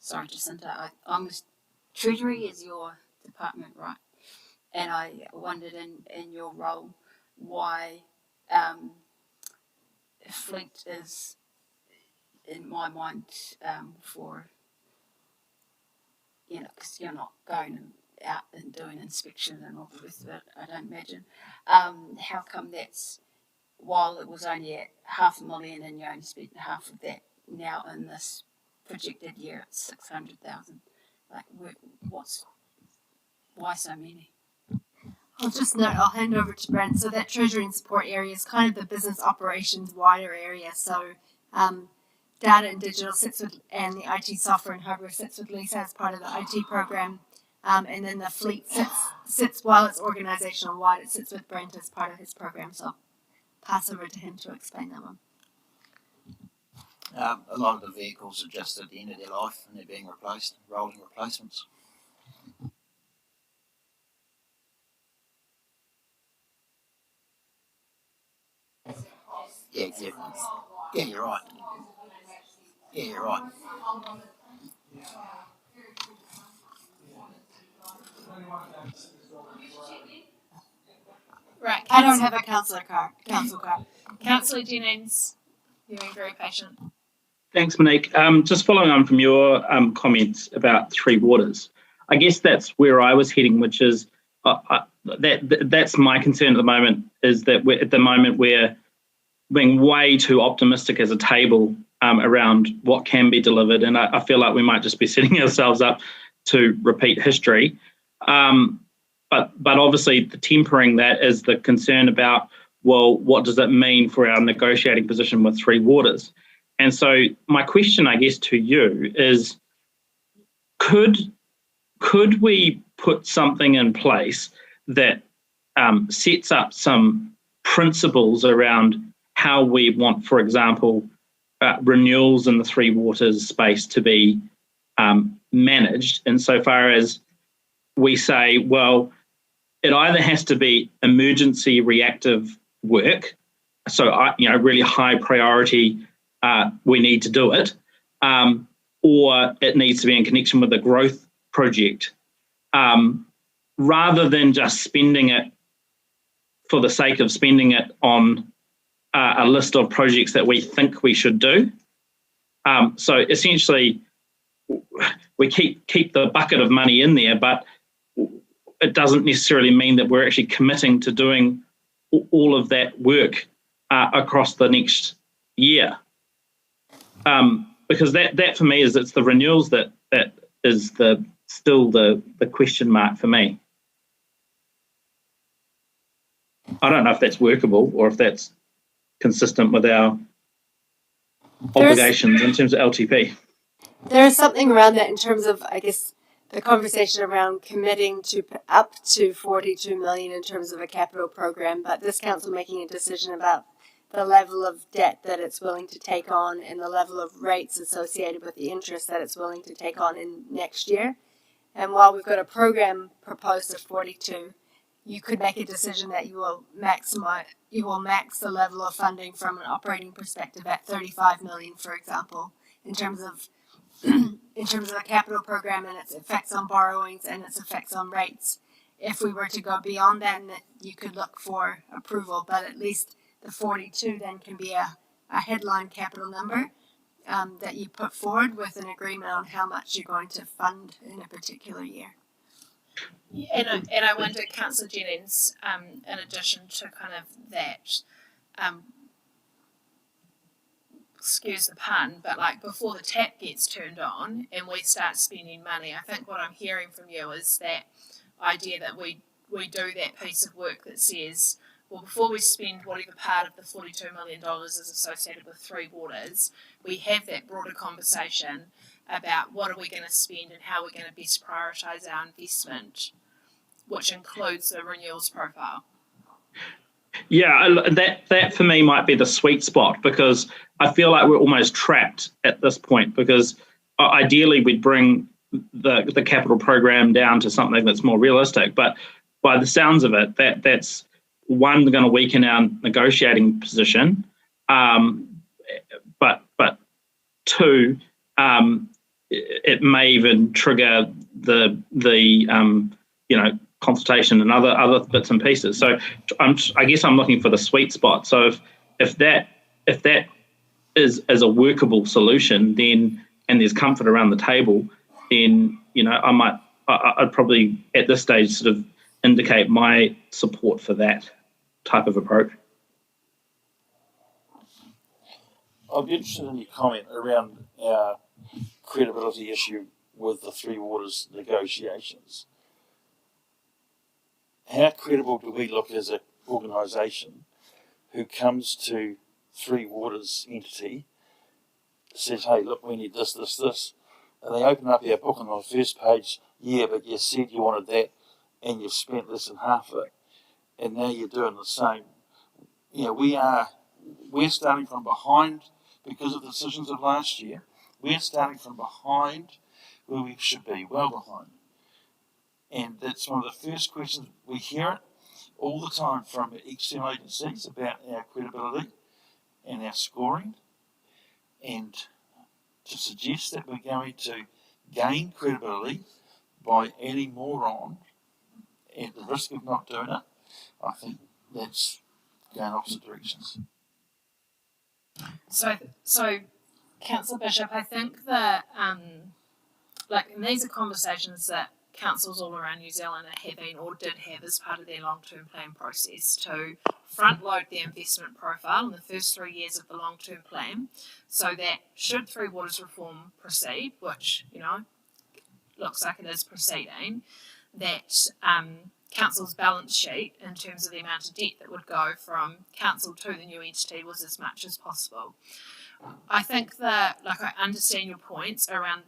Speaker 2: Sorry, Jacinta, Treasury is your department, right? And I wondered in your role why fleet is, in my mind, for, you know, because you're not going out and doing inspection and all the rest of it, I don't imagine. How come that's, while it was only at $500,000 and you only spent half of that, now in this projected year it's 600,000? Like, why so many?
Speaker 3: I'll just note, I'll hand over to Brent. So that treasury and support area is kind of the business operations wider area. So data and digital sits with, and the IT software and hardware sits with Lisa as part of the IT program. And then the fleet sits while it's organizational wide, it sits with Brent as part of his program. So I'll pass over to him to explain that one.
Speaker 8: A lot of the vehicles are just at the end of their life and they're being replaced, rolling replacements. Yeah, you're right. Yeah, you're right.
Speaker 1: Right,
Speaker 3: I don't have a council card.
Speaker 1: Councillor Jennings, you're being very patient.
Speaker 6: Thanks, Monique. Just following on from your comments about Three Waters, I guess that's where I was heading, which is that's my concern at the moment, is that we're being way too optimistic as a table around what can be delivered, and I feel like we might just be setting ourselves up to repeat history. But obviously the tempering that is the concern about, well, what does it mean for our negotiating position with Three Waters? And so my question, I guess, to you is, could we put something in place that sets up some principles around how we want, for example, renewals in the Three Waters space to be managed, insofar as we say, well, it either has to be emergency reactive work, so really high priority, we need to do it, or it needs to be in connection with a growth project, rather than just spending it for the sake of spending it on a list of projects that we think we should do. So essentially, we keep the bucket of money in there, but it doesn't necessarily mean that we're actually committing to doing all of that work across the next year. Because that for me it's the renewals that is still the question mark for me. I don't know if that's workable or if that's consistent with our obligations in terms of LTP.
Speaker 3: There is something around that in terms of, I guess, the conversation around committing to up to 42 million in terms of a capital program, but this council making a decision about the level of debt that it's willing to take on and the level of rates associated with the interest that it's willing to take on in next year. And while we've got a program proposed of 42, you could make a decision that you will max the level of funding from an operating perspective at 35 million, for example, in terms of the capital program and its effects on borrowings and its effects on rates. If we were to go beyond that, you could look for approval, but at least the 42 then can be a headline capital number that you put forward with an agreement on how much you're going to fund in a particular year.
Speaker 1: And I wonder, Councillor Jennings, in addition to kind of that, excuse the pun, but like before the tap gets turned on and we start spending money, I think what I'm hearing from you is that idea that we do that piece of work that says well, before we spend whatever part of the $42 million is associated with Three Waters, we have that broader conversation about what are we going to spend and how we're going to best prioritise our investment, which includes the renewals profile.
Speaker 6: Yeah, that for me might be the sweet spot, because I feel like we're almost trapped at this point, because ideally we'd bring the capital program down to something that's more realistic. But by the sounds of it, that's one, going to weaken our negotiating position, but two, it may even trigger the consultation and other bits and pieces. So I guess I'm looking for the sweet spot. So if that is a workable solution, then, and there's comfort around the table, then I'd probably at this stage sort of indicate my support for that type of approach.
Speaker 9: I'd be interested in your comment around our credibility issue with the Three Waters negotiations. How credible do we look as an organisation who comes to Three Waters entity, says, hey, look, we need this, and they open up our book and on the first page, yeah, but you said you wanted that and you've spent less than half of it, and now you're doing the same. We're starting from behind because of the decisions of last year. We're starting from behind where we should be, well behind. And that's one of the first questions. We hear it all the time from external agencies about our credibility and our scoring. And to suggest that we're going to gain credibility by adding more on at the risk of not doing it, I think that's going opposite directions.
Speaker 1: So Councillor Bishop, I think that and these are conversations that councils all around New Zealand are having or did have as part of their long-term plan process to front-load their investment profile in the first 3 years of the long-term plan, so that should Three Waters reform proceed, which looks like it is proceeding, that council's balance sheet in terms of the amount of debt that would go from council to the new entity was as much as possible. I think that, I understand your points around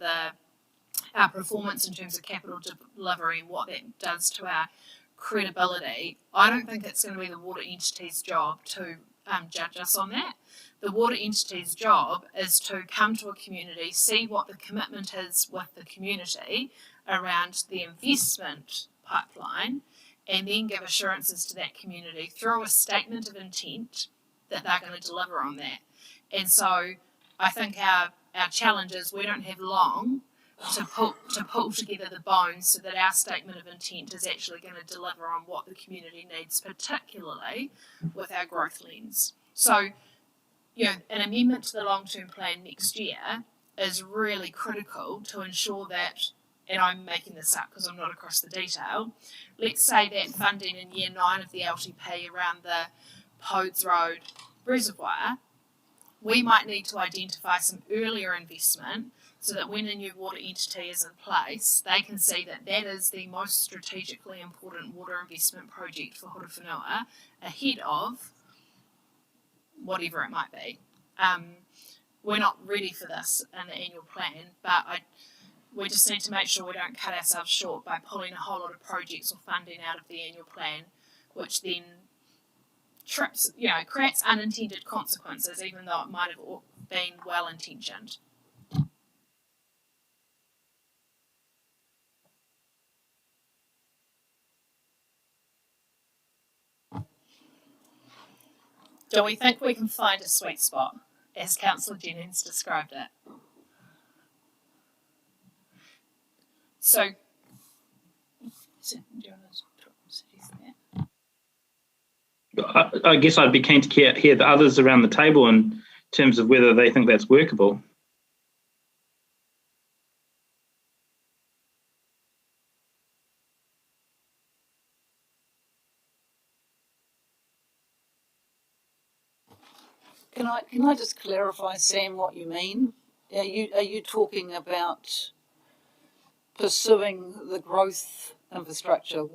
Speaker 1: our performance in terms of capital delivery and what that does to our credibility. I don't think it's going to be the water entity's job to judge us on that. The water entity's job is to come to a community, see what the commitment is with the community around the investment pipeline, and then give assurances to that community through a statement of intent that they're going to deliver on that. And so I think our challenge is we don't have long to pull together the bones so that our statement of intent is actually going to deliver on what the community needs, particularly with our growth lens. So, an amendment to the long-term plan next year is really critical to ensure that, and I'm making this up because I'm not across the detail, let's say that funding in year 9 of the LTP around the Podes Road reservoir, we might need to identify some earlier investment so that when a new water entity is in place, they can see that that is the most strategically important water investment project for Horowhenua ahead of whatever it might be. We're not ready for this in the annual plan, but we just need to make sure we don't cut ourselves short by pulling a whole lot of projects or funding out of the annual plan, which then creates unintended consequences, even though it might have been well-intentioned. Do we think we can find a sweet spot, as Councillor Jennings described it? So, do you want to suggest that?
Speaker 6: I guess I'd be keen to hear the others around the table in terms of whether they think that's workable.
Speaker 7: Can I just clarify, Sam, what you mean? Are you talking about pursuing the growth infrastructure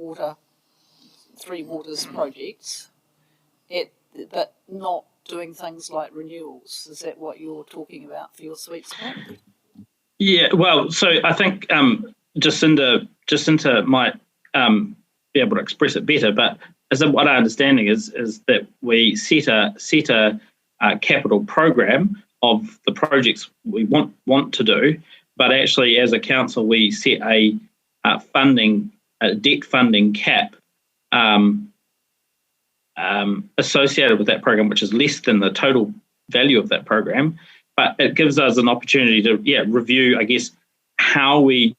Speaker 7: Three Waters projects but not doing things like renewals. Is that what you're talking about for your sweet spot?
Speaker 6: Yeah, well, so I think Jacinta might be able to express it better, but as what our understanding is that we set a capital program of the projects we want to do, but actually as a council we set a debt funding cap associated with that program, which is less than the total value of that program. But it gives us an opportunity to review, I guess, how we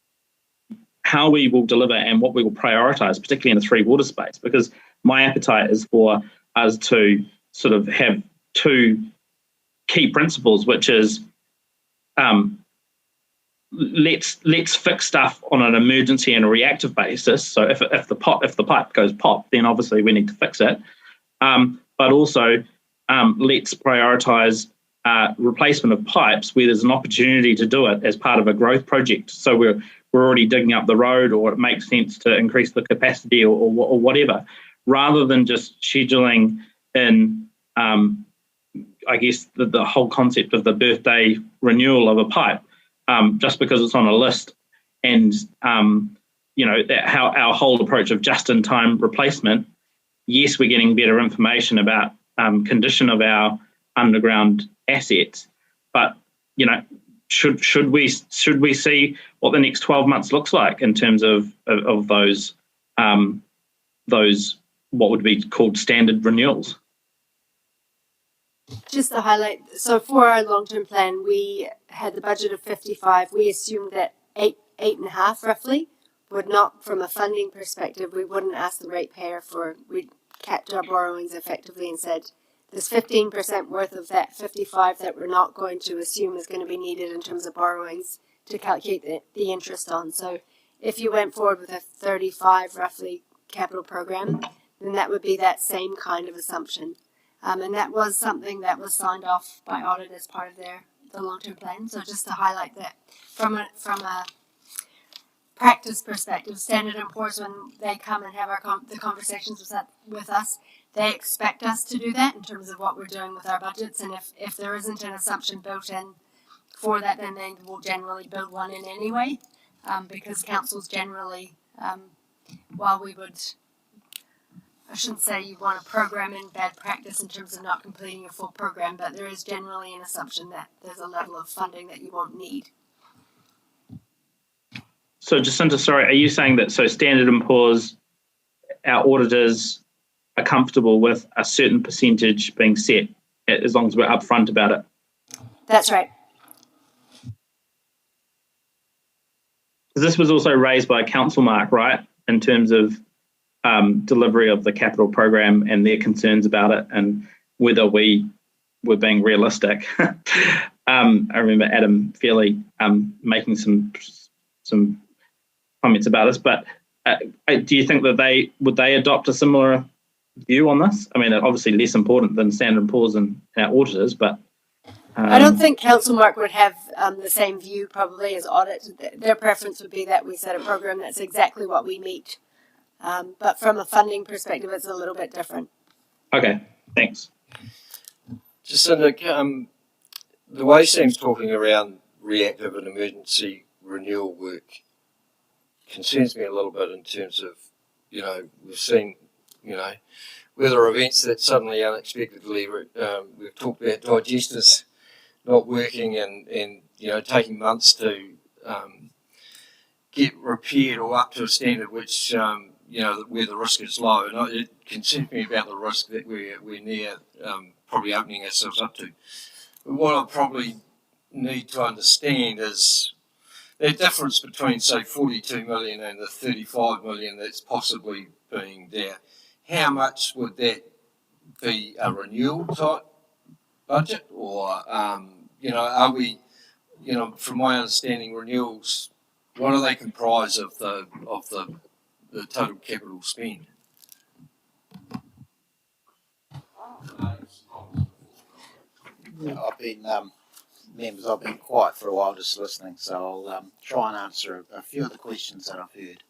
Speaker 6: will deliver and what we will prioritise, particularly in the three water space. Because my appetite is for us to sort of have two key principles, which is let's fix stuff on an emergency and a reactive basis. So if the pipe goes pop, then obviously we need to fix it. But also let's prioritise replacement of pipes where there's an opportunity to do it as part of a growth project. So we're already digging up the road, or it makes sense to increase the capacity or whatever, rather than just scheduling in, I guess, the whole concept of the birthday renewal of a pipe just because it's on a list. And, how our whole approach of just-in-time replacement, yes, we're getting better information about condition of our underground assets, but should we see what the next 12 months looks like in terms of those what would be called standard renewals?
Speaker 3: Just to highlight, so for our long-term plan, we had the budget of 55. We assumed that eight and a half roughly would not, from a funding perspective, we wouldn't ask the ratepayer we capped our borrowings effectively and said, there's 15% worth of that 55 that we're not going to assume is going to be needed in terms of borrowings to calculate the interest on. So if you went forward with a 35 roughly capital program, then that would be that same kind of assumption. And that was something that was signed off by Audit as part of the long-term plan. So just to highlight that from a practice perspective, Standard & Poor's, when they come and have the conversations with us, they expect us to do that in terms of what we're doing with our budgets. And if there isn't an assumption built in for that, then they will generally build one in anyway, because councils generally, while we would, I shouldn't say you want to program in bad practice in terms of not completing a full program, but there is generally an assumption that there's a level of funding that you won't need.
Speaker 6: So Jacinta, sorry, are you saying that Standard & Poor's, our auditors are comfortable with a certain percentage being set as long as we're upfront about it?
Speaker 3: That's right.
Speaker 6: This was also raised by Council Mark, right, in terms of delivery of the capital program and their concerns about it and whether we were being realistic. I remember Adam Fairley making some comments about this, but do you think that would they adopt a similar view on this? I mean, obviously less important than Standard & Poor's and our auditors, but
Speaker 3: I don't think Council Mark would have the same view probably as Audit. Their preference would be that we set a program that's exactly what we meet. But from a funding perspective, it's a little bit different.
Speaker 6: Okay, thanks.
Speaker 12: Jacinta, the way Sam's talking around reactive and emergency renewal work concerns me a little bit in terms of, we've seen, weather events that suddenly unexpectedly, we've talked about digesters not working and taking months to get repaired or up to a standard which, where the risk is low. And it concerns me about the risk that we're near probably opening ourselves up to. But what I probably need to understand is the difference between, say, 42 million and the 35 million that's possibly being there. How much would that be a renewal type budget, or are we, from my understanding, renewals? What do they comprise of the total capital spend?
Speaker 8: I've been I've been quiet for a while just listening, so I'll try and answer a few of the questions that I've heard.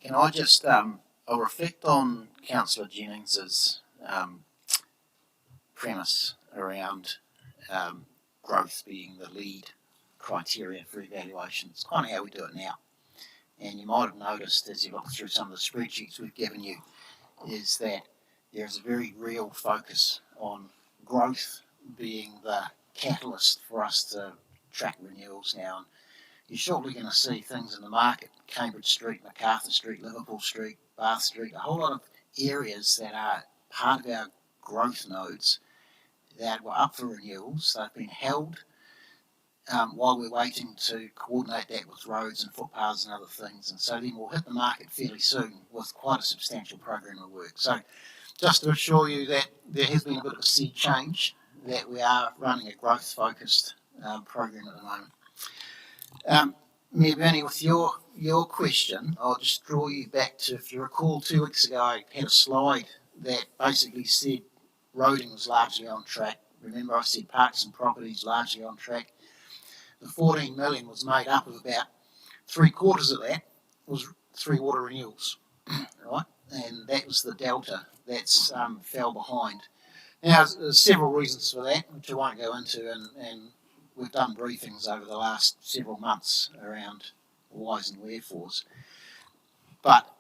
Speaker 8: Can I just I'll reflect on Councillor Jennings's premise around growth being the lead criteria for evaluation. It's kind of how we do it now. And you might have noticed as you look through some of the spreadsheets we've given you, is that there's a very real focus on growth being the catalyst for us to track renewals now. And you're shortly going to see things in the market, Cambridge Street, MacArthur Street, Liverpool Street, Bath Street, a whole lot of areas that are part of our growth nodes that were up for renewals. They've been held while we're waiting to coordinate that with roads and footpaths and other things. And so then we'll hit the market fairly soon with quite a substantial program of work. So just to assure you that there has been a bit of a sea change, that we are running a growth-focused program at the moment. Mayor Bernie, with your question, I'll just draw you back to, if you recall, 2 weeks ago I had a slide that basically said roading was largely on track. Remember I said parks and properties largely on track. The 14 million was made up of about 3/4 of that was 3 water renewals, right? And that was the delta that's fell behind. Now, there's several reasons for that, which I won't go into, and we've done briefings over the last several months around whys and wherefores. But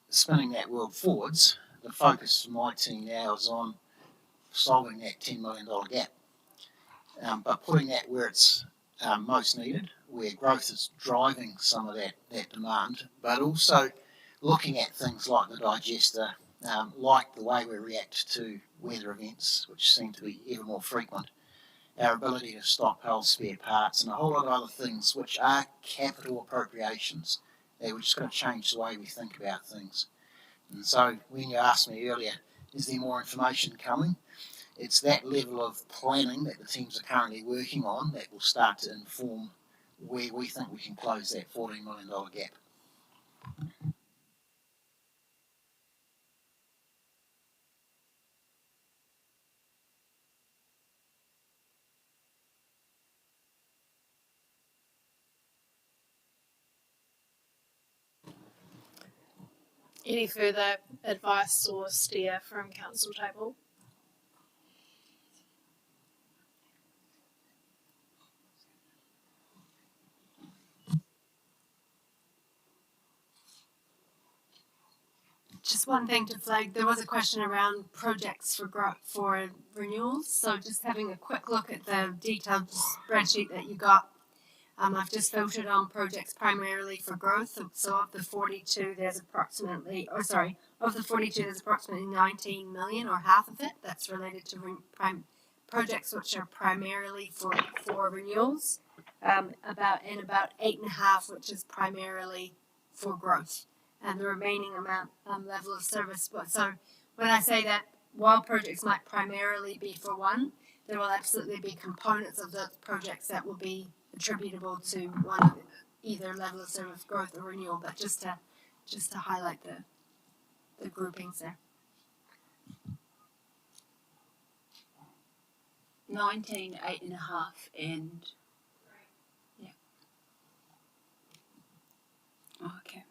Speaker 8: spinning that world forwards, the focus for my team now is on solving that $10 million gap. But putting that where it's most needed, where growth is driving some of that demand, but also looking at things like the digester, like the way we react to weather events, which seem to be ever more frequent, our ability to stockpile spare parts, and a whole lot of other things which are capital appropriations. We're just going to change the way we think about things. And so when you asked me earlier, is there more information coming? It's that level of planning that the teams are currently working on that will start to inform where we think we can close that $14 million gap.
Speaker 1: Any further advice or steer from council table?
Speaker 3: Just one thing to flag, there was a question around projects for renewals. So just having a quick look at the detailed spreadsheet that you got. I've just filtered on projects primarily for growth. So of the 42, there's approximately 19 million, or half of it, that's related to projects which are primarily for renewals. About 8.5, which is primarily for growth. And the remaining amount level of service. So when I say that, while projects might primarily be for one, there will absolutely be components of those projects that will be attributable to one of either level of service growth or renewal. But just to highlight the groupings there.
Speaker 2: 19, 8.5, and yeah. Okay.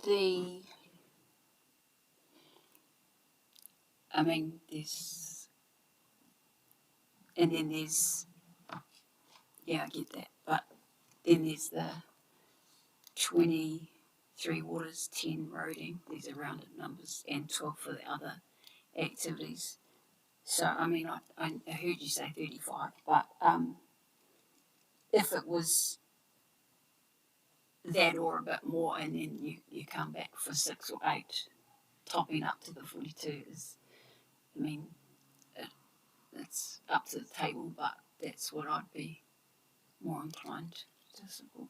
Speaker 2: There's, and then there's, yeah, I get that, but then there's the 23 waters, 10 roading, these are rounded numbers, and 12 for the other activities. So, I heard you say 35, but if it was that or a bit more, and then you come back for 6 or 8, topping up to the 42 is, it's up to the table, but that's what I'd be more inclined to support.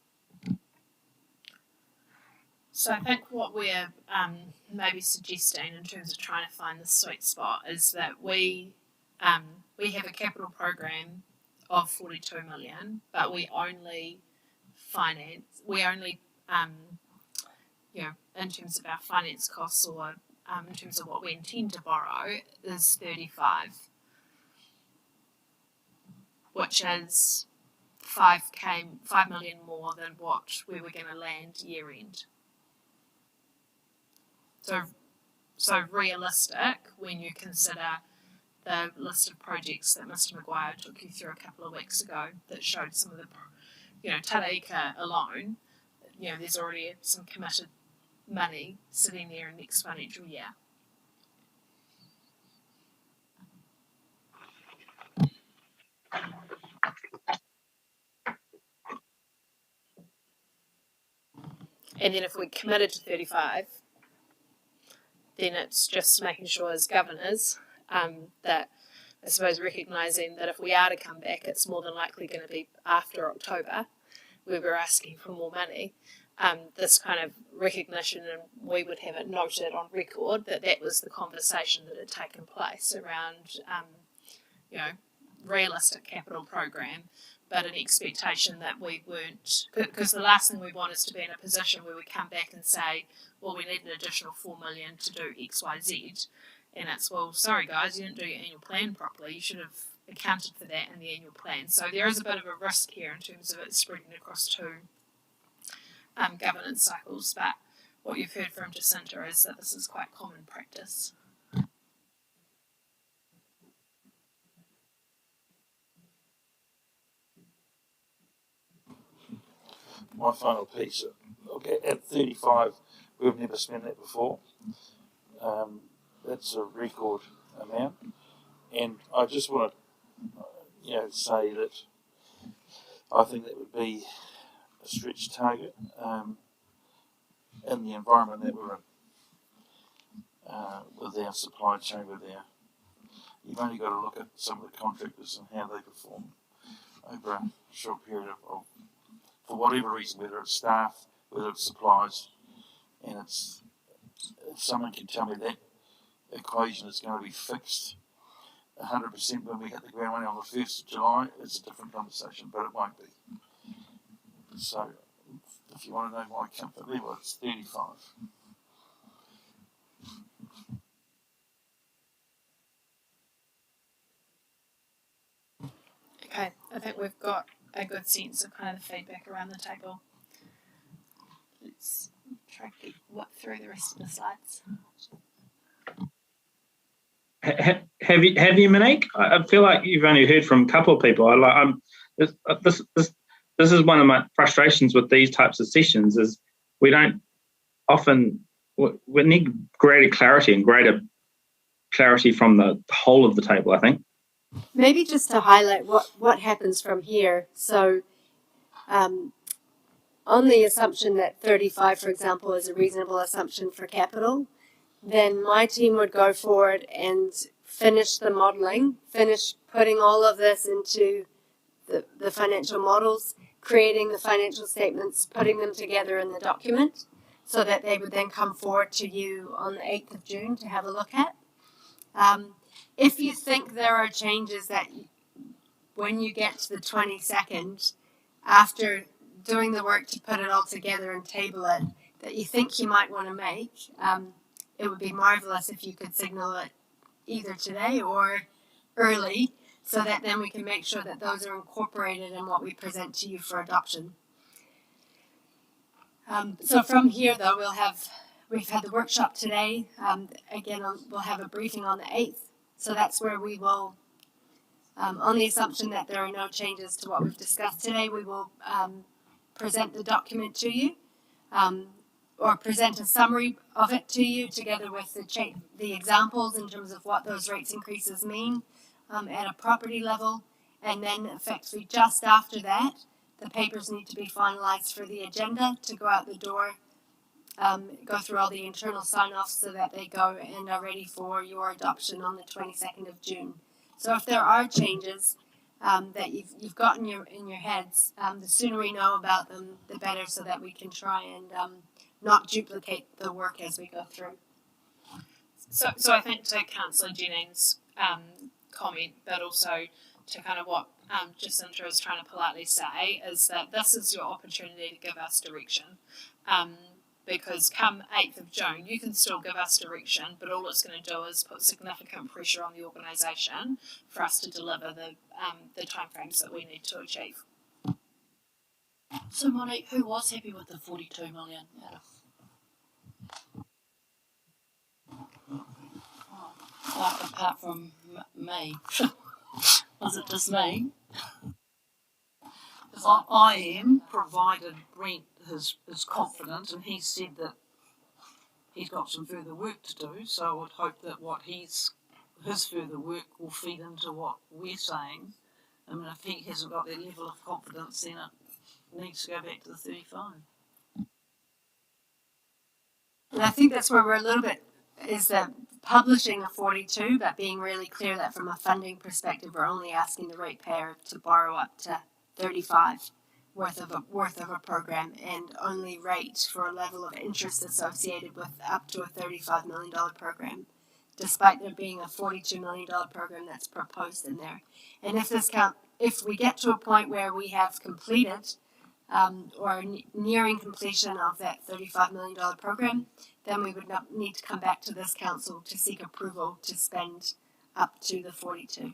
Speaker 1: So I think what we're maybe suggesting in terms of trying to find the sweet spot is that we have a capital program of 42 million, but we only in terms of our finance costs or in terms of what we intend to borrow is 35, which is 5 million more than what we were going to land year end. So so realistic when you consider the list of projects that Mr. Maguire took you through a couple of weeks ago that showed some of the, Taraika alone, there's already some committed money sitting there in next financial year. And then if we're committed to 35, then it's just making sure as governors that, I suppose, recognising that if we are to come back, it's more than likely going to be after October, where we're asking for more money. This kind of recognition, and we would have it noted on record that was the conversation that had taken place around, realistic capital program, but an expectation that we weren't, because the last thing we want is to be in a position where we come back and say, well, we need an additional $4 million to do X, Y, Z, and it's, well, sorry guys, you didn't do your annual plan properly. You should have accounted for that in the annual plan. So there is a bit of a risk here in terms of it spreading across two governance cycles, but what you've heard from Jacinta is that this is quite common practice.
Speaker 9: My final piece, okay, at 35, we've never spent that before. That's a record amount, and I just want to, say that I think that would be a stretch target in the environment that we're in, with our supply chain, you've only got to look at some of the contractors and how they perform over a short period of for whatever reason, whether it's staff, whether it's supplies, and if someone can tell me that equation is going to be fixed 100% when we hit the ground running on the 1st of July, it's a different conversation, but it won't be. So, if you want to know my comfort level, it's 35.
Speaker 1: Okay, I think we've got a good sense of kind of the feedback around the table. Let's try to work through the rest of the slides.
Speaker 6: Have you, Monique? I feel like you've only heard from a couple of people. This is one of my frustrations with these types of sessions is we don't often we need greater clarity from the whole of the table, I think.
Speaker 3: Maybe just to highlight what happens from here. So on the assumption that 35, for example, is a reasonable assumption for capital, then my team would go forward and finish the modelling, finish putting all of this into the financial models, creating the financial statements, putting them together in the document so that they would then come forward to you on the 8th of June to have a look at. If you think there are changes that when you get to the 22nd, after doing the work to put it all together and table it, that you think you might want to make, it would be marvellous if you could signal it either today or early so that then we can make sure that those are incorporated in what we present to you for adoption. So from here, though, we've had the workshop today. Again, we'll have a briefing on the 8th. So that's where we will, on the assumption that there are no changes to what we've discussed today, we will present the document to you or present a summary of it to you together with the examples in terms of what those rates increases mean at a property level. And then effectively just after that, the papers need to be finalised for the agenda to go out the door, go through all the internal sign-offs so that they go and are ready for your adoption on the 22nd of June. So if there are changes that you've got in your heads, the sooner we know about them, the better, so that we can try and not duplicate the work as we go through.
Speaker 1: So I think to Councillor Jennings' comment, but also to kind of what Jacinta is trying to politely say, is that this is your opportunity to give us direction. Because come 8th of June, you can still give us direction, but all it's going to do is put significant pressure on the organisation for us to deliver the timeframes that we need to achieve.
Speaker 10: So Monique, who was happy with the 42 million out of? apart from me. Was it just me?
Speaker 7: Because I am, provided Brent is confident, and he said that he's got some further work to do, so I would hope that his further work will feed into what we're saying. I mean, if he hasn't got that level of confidence, then it needs to go back to the 35.
Speaker 3: And I think that's where we're a little bit, is that publishing a 42, but being really clear that from a funding perspective, we're only asking the ratepayer to borrow up to 35 worth of a program, and only rate for a level of interest associated with up to a $35 million program, despite there being a $42 million program that's proposed in there. And if we get to a point where we have completed or nearing completion of that $35 million program, then we would not need to come back to this council to seek approval to spend up to the 42.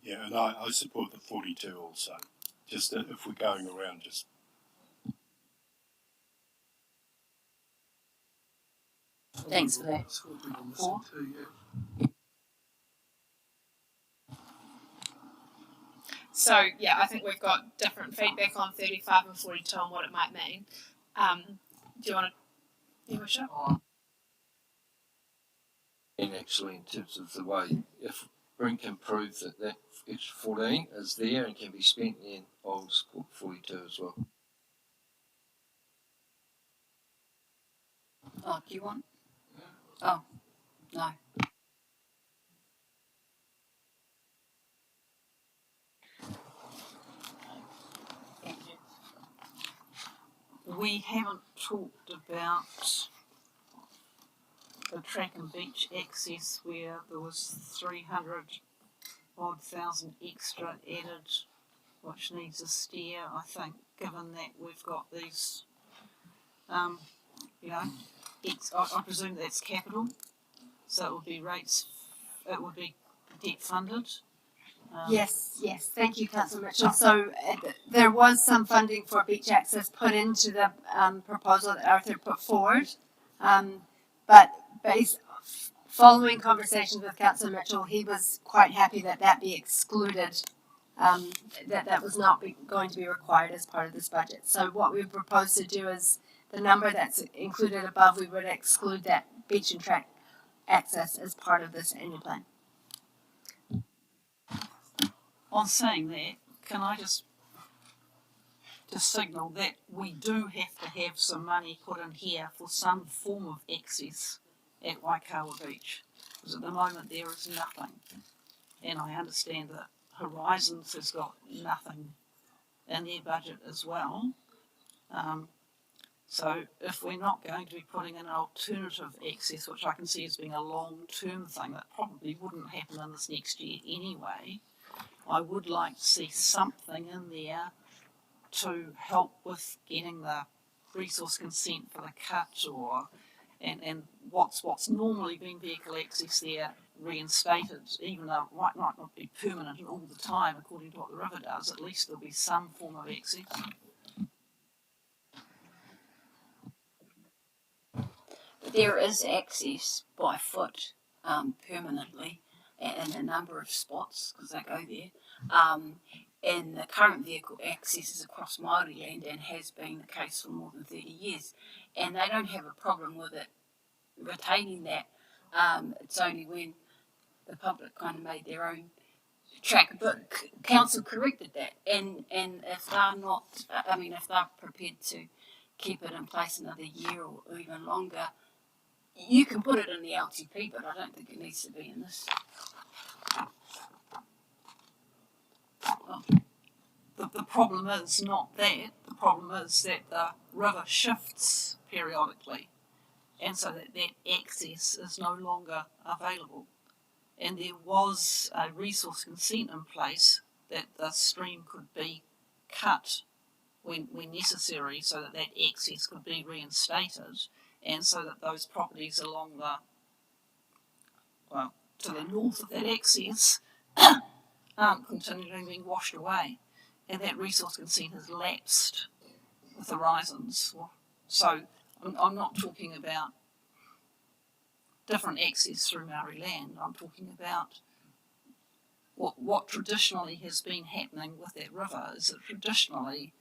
Speaker 14: Yeah, and I support the 42 also. Just that if we're going around just...
Speaker 10: Thanks for that. Paul?
Speaker 1: So yeah, I think we've got different feedback on 35 and 42 and what it might mean. Do you want to wish it?
Speaker 12: And actually, in terms of the way, if Brent can prove that that extra 14 is there and can be spent, then I'll support 42 as well.
Speaker 10: Oh, do you want? Oh, no.
Speaker 7: We haven't talked about the track and beach access where there was 300,000 extra added, which needs a steer. I think, given that we've got these, I presume that's capital, so it would be rates, it would be debt funded.
Speaker 3: Yes. Thank you, Councillor Mitchell. So there was some funding for beach access put into the proposal that Arthur put forward, but following conversations with Councillor Mitchell, he was quite happy that be excluded, that was not going to be required as part of this budget. So what we propose to do is the number that's included above, we would exclude that beach and track access as part of this annual plan.
Speaker 7: On saying that, can I just signal that we do have to have some money put in here for some form of access at Waikawa Beach, because at the moment there is nothing, and I understand that Horizons has got nothing in their budget as well. So if we're not going to be putting in an alternative access, which I can see as being a long-term thing that probably wouldn't happen in this next year anyway, I would like to see something in there to help with getting the resource consent for the cut, or and what's normally been vehicle access there reinstated, even though it might not be permanent all the time according to what the river does. At least there'll be some form of access.
Speaker 2: There is access by foot permanently in a number of spots, because I go there. And the current vehicle access is across Māori land and has been the case for more than 30 years. And they don't have a problem with it retaining that. It's only when the public kind of made their own track. But council corrected that. And if they're not, if they're prepared to keep it in place another year or even longer, you can put it in the LTP, but I don't think it needs to be in this.
Speaker 7: Oh. The problem is not that. The problem is that the river shifts periodically, and so that access is no longer available. And there was a resource consent in place that the stream could be cut when necessary, so that access could be reinstated, and so that those properties along to the north of that access aren't continually being washed away. And that resource consent has lapsed with Horizons. So I'm not talking about different access through Maori land. I'm talking about what traditionally has been happening with that river is that traditionally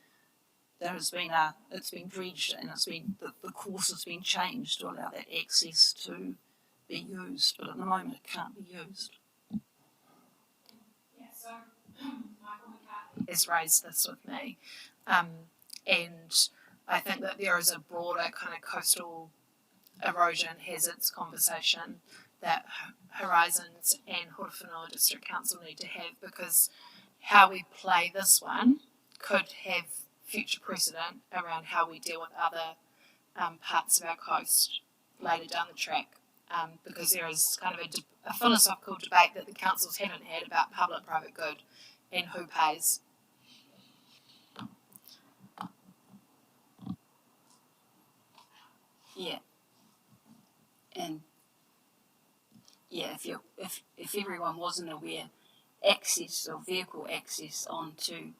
Speaker 7: it's been dredged and the course has been changed to allow that access to be used, but at the moment it can't be used.
Speaker 1: Yeah, so Michael McCarthy has raised this with me, and I think that there is a broader kind of coastal erosion hazards conversation that Horizons and Horowhenua District Council need to have, because how we play this one could have future precedent around how we deal with other parts of our coast later down the track, because there is kind of a philosophical debate that the councils haven't had about public-private good and who pays.
Speaker 2: Yeah. And yeah, if everyone wasn't aware, access or vehicle access onto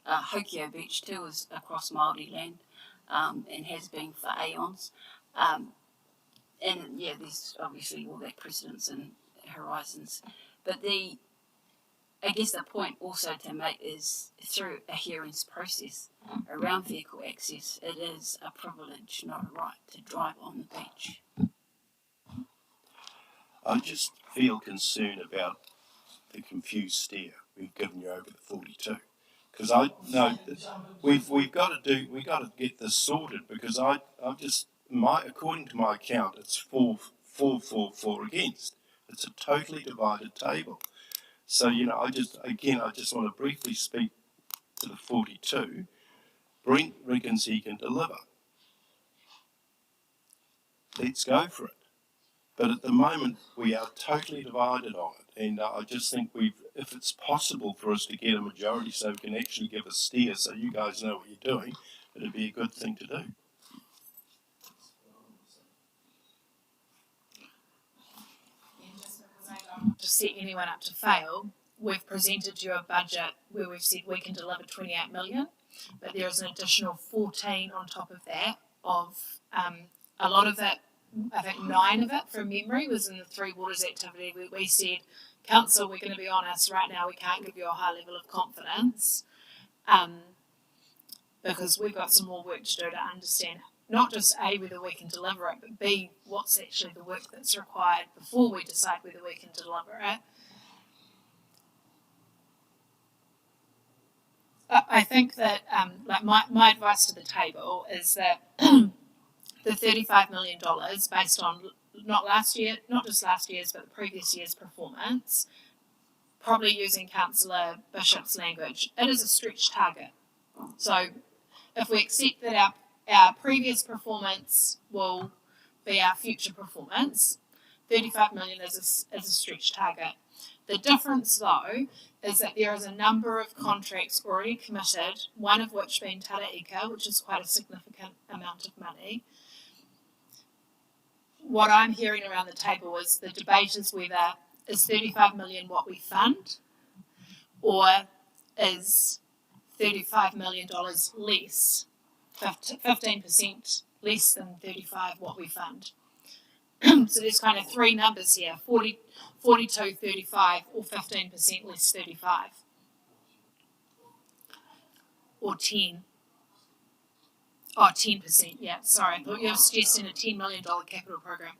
Speaker 2: Hokio Beach too is across Māori land, and has been for aeons. And yeah, there's obviously all that precedence in Horizons, but I guess the point also to make is through a hearings process around vehicle access, it is a privilege, not a right, to drive on the beach.
Speaker 14: I just feel concerned about the confused stare we've given you over the 42, because I know that we've got to get this sorted, because according to my account, it's 4 against. It's a totally divided table. So I just want to briefly speak to the 42. Brent reckons he can deliver. Let's go for it. But at the moment, we are totally divided on it. And I just think if it's possible for us to get a majority so we can actually give a steer so you guys know what you're doing, it'd be a good thing to do.
Speaker 1: Just because I don't want to set anyone up to fail, we've presented you a budget where we've said we can deliver 28 million, but there is an additional 14 on top of that of a lot of it. I think 9 of it from memory was in the Three Waters activity where we said, Council, we're going to be honest, right now we can't give you a high level of confidence, because we've got some more work to do to understand not just A, whether we can deliver it, but B, what's actually the work that's required before we decide whether we can deliver it. I think that my advice to the table is that the $35 million based on not just last year's, but the previous year's performance, probably using Councillor Bishop's language, it is a stretch target. So if we accept that our previous performance will be our future performance, 35 million is a stretch target. The difference, though, is that there is a number of contracts already committed, one of which being Tara Ika, which is quite a significant amount of money. What I'm hearing around the table is the debate is whether is 35 million what we fund, or is $35 million less, 15% less than 35 what we fund. So there's kind of 3 numbers here, 40, 42, 35, or 15% less 35. Or 10. Oh, 10%, yeah, sorry. I thought you were suggesting a $10 million capital program.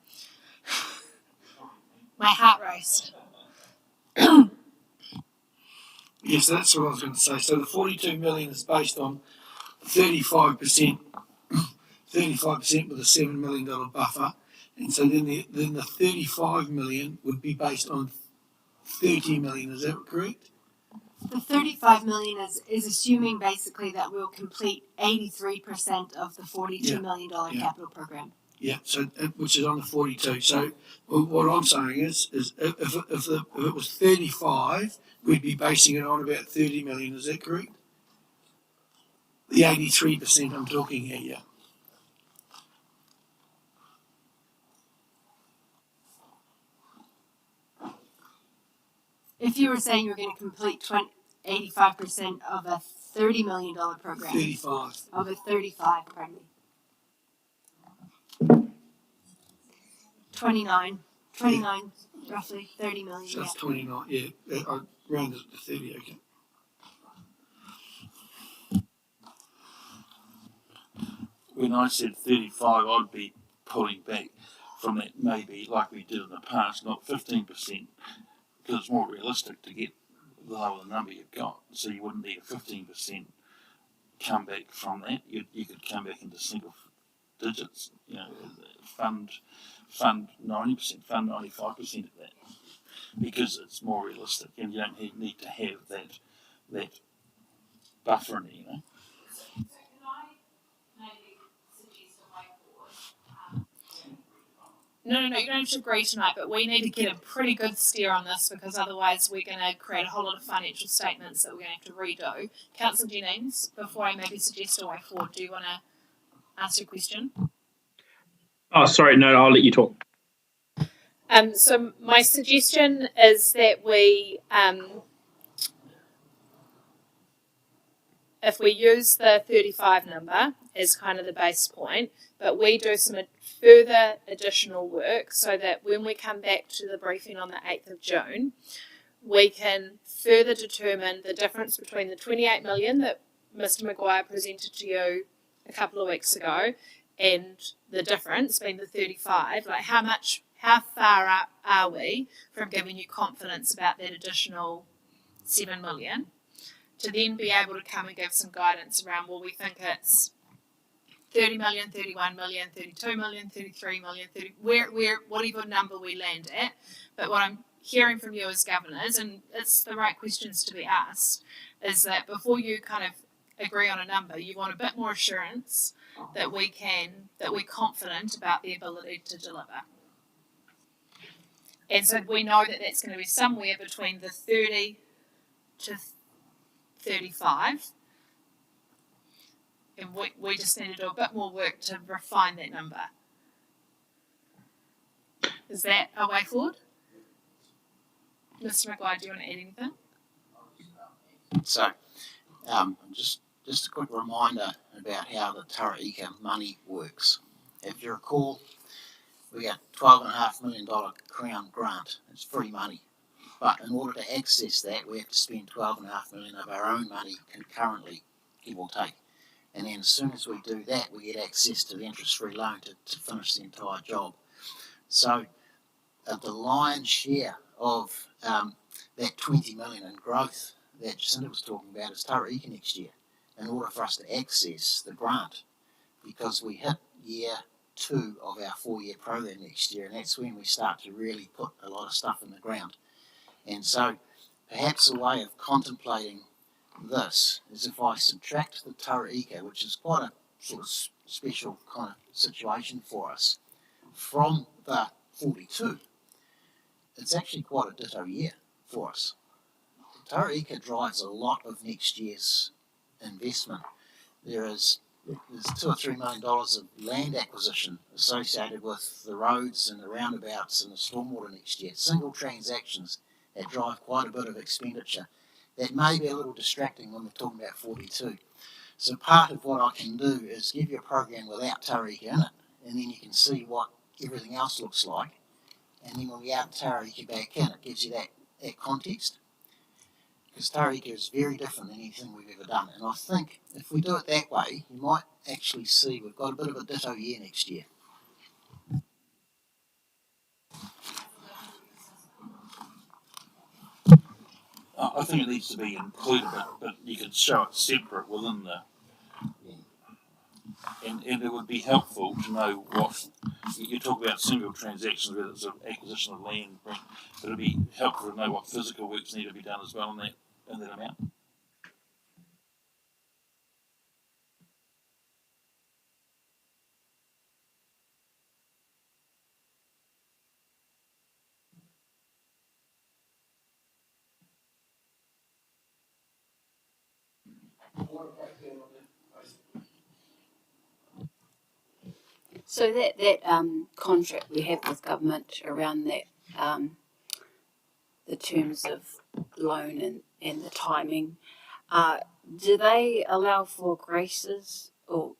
Speaker 1: My heart raced.
Speaker 4: Yes, that's what I was going to say. So the 42 million is based on 35%, 35% with a $7 million buffer. And so then the 35 million would be based on 30 million, is that correct?
Speaker 3: The 35 million is assuming basically that we'll complete 83% of the $42 million capital program.
Speaker 4: Yeah, so which is on the 42. So what I'm saying is if it was 35, we'd be basing it on about 30 million. Is that correct? The 83% I'm talking here, yeah.
Speaker 3: If you were saying you're going to complete 85% of a $30 million program.
Speaker 4: 35.
Speaker 3: Of a 35, pardon me. 29. 29, roughly 30 million.
Speaker 4: So
Speaker 3: Yeah.
Speaker 4: it's 29, yeah. I rounded it to 30, okay.
Speaker 9: When I said 35, I'd be pulling back from that, maybe like we did in the past, not 15%, because it's more realistic to get the lower the number you've got. So you wouldn't need a 15% come back from that. You could come back into single digits, fund 90%, fund 95% of that, because it's more realistic, and you don't need to have that buffer in there,
Speaker 1: So can I maybe suggest a way forward? No, you don't have to agree tonight, but we need to get a pretty good steer on this, because otherwise we're going to create a whole lot of financial statements that we're going to have to redo. Councillor Jennings, before I maybe suggest a way forward, do you want to ask your question?
Speaker 6: Oh, sorry, no, I'll let you talk.
Speaker 1: So my suggestion is that we, if we use the 35 number as kind of the base point, but we do some further additional work so that when we come back to the briefing on the 8th of June, we can further determine the difference between the 28 million that Mr. Maguire presented to you a couple of weeks ago and the difference being the 35, like how far up are we from giving you confidence about that additional 7 million, to then be able to come and give some guidance around, well, we think it's 30 million, 31 million, 32 million, 33 million, 30, whatever number we land at. But what I'm hearing from you as governors, and it's the right questions to be asked, is that before you kind of agree on a number, you want a bit more assurance that we're confident about the ability to deliver. And so we know that that's going to be somewhere between the 30 to 35. And we just need to do a bit more work to refine that number. Is that a way forward? Mr. Maguire, do you want to add anything?
Speaker 8: So, just a quick reminder about how the Taraika money works. If you recall, we got $12.5 million Crown grant. It's free money. But in order to access that, we have to spend $12.5 million of our own money concurrently, give or take. And then as soon as we do that, we get access to the interest-free loan to finish the entire job. So the lion's share of that 20 million in growth that Jacinta was talking about is Taraika next year, in order for us to access the grant, because we hit year 2 of our 4-year program next year, and that's when we start to really put a lot of stuff in the ground. And so perhaps a way of contemplating this is if I subtract the Taraika, which is quite a sort of special kind of situation for us, from the 42, it's actually quite a ditto year for us. Taraika drives a lot of next year's investment. There's $2 or $3 million of land acquisition associated with the roads and the roundabouts and the stormwater next year. Single transactions that drive quite a bit of expenditure that may be a little distracting when we're talking about 42. So part of what I can do is give you a program without Taraika in it, and then you can see what everything else looks like. And then when we add Taraika back in, it gives you that context. Because Taraika is very different than anything we've ever done. And I think if we do it that way, you might actually see we've got a bit of a ditto year next year.
Speaker 9: I think it needs to be included, but you could show it separate within the. And it would be helpful to know what you talk about single transactions, whether it's an acquisition of land, but it would be helpful to know what physical works need to be done as well in that amount.
Speaker 2: So that contract we have with government around that, the terms of loan and the timing, do they allow for graces or,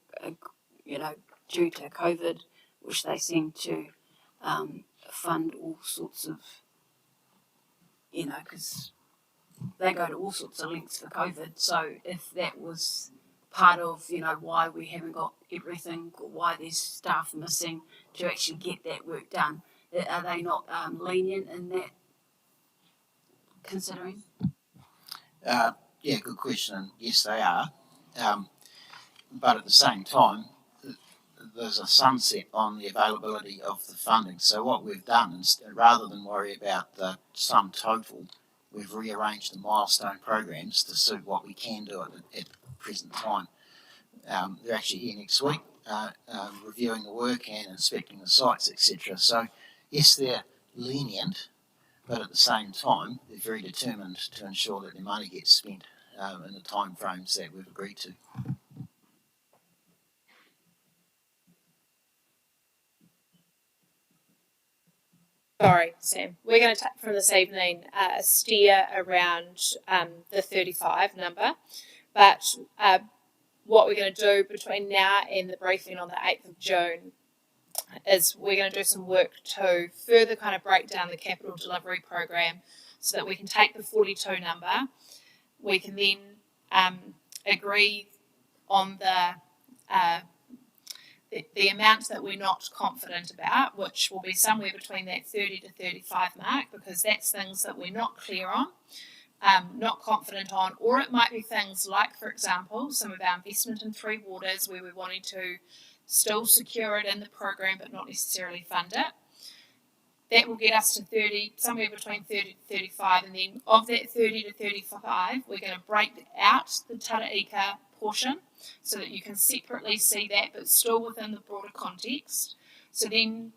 Speaker 2: due to COVID, which they seem to fund all sorts of, because they go to all sorts of lengths for COVID. So if that was part of, why we haven't got everything, or why there's staff missing to actually get that work done, are they not lenient in that considering?
Speaker 8: Yeah, good question. And yes, they are. But at the same time, there's a sunset on the availability of the funding. So what we've done is, rather than worry about the sum total, we've rearranged the milestone programs to suit what we can do at the present time. They're actually here next week, reviewing the work and inspecting the sites, etc. So yes, they're lenient, but at the same time, they're very determined to ensure that their money gets spent in the time frames that we've agreed to.
Speaker 1: Sorry, Sam. We're going to take from this evening a steer around the 35 number, but what we're going to do between now and the briefing on the 8th of June is we're going to do some work to further kind of break down the capital delivery program so that we can take the 42 number. We can then agree on the amount that we're not confident about, which will be somewhere between that 30 to 35 mark, because that's things that we're not clear on, not confident on, or it might be things like, for example, some of our investment in Three Waters where we're wanting to still secure it in the program but not necessarily fund it. That will get us to 30, somewhere between 30 to 35, and then of that 30 to 35, we're going to break out the Taraika portion so that you can separately see that, but still within the broader context. So then,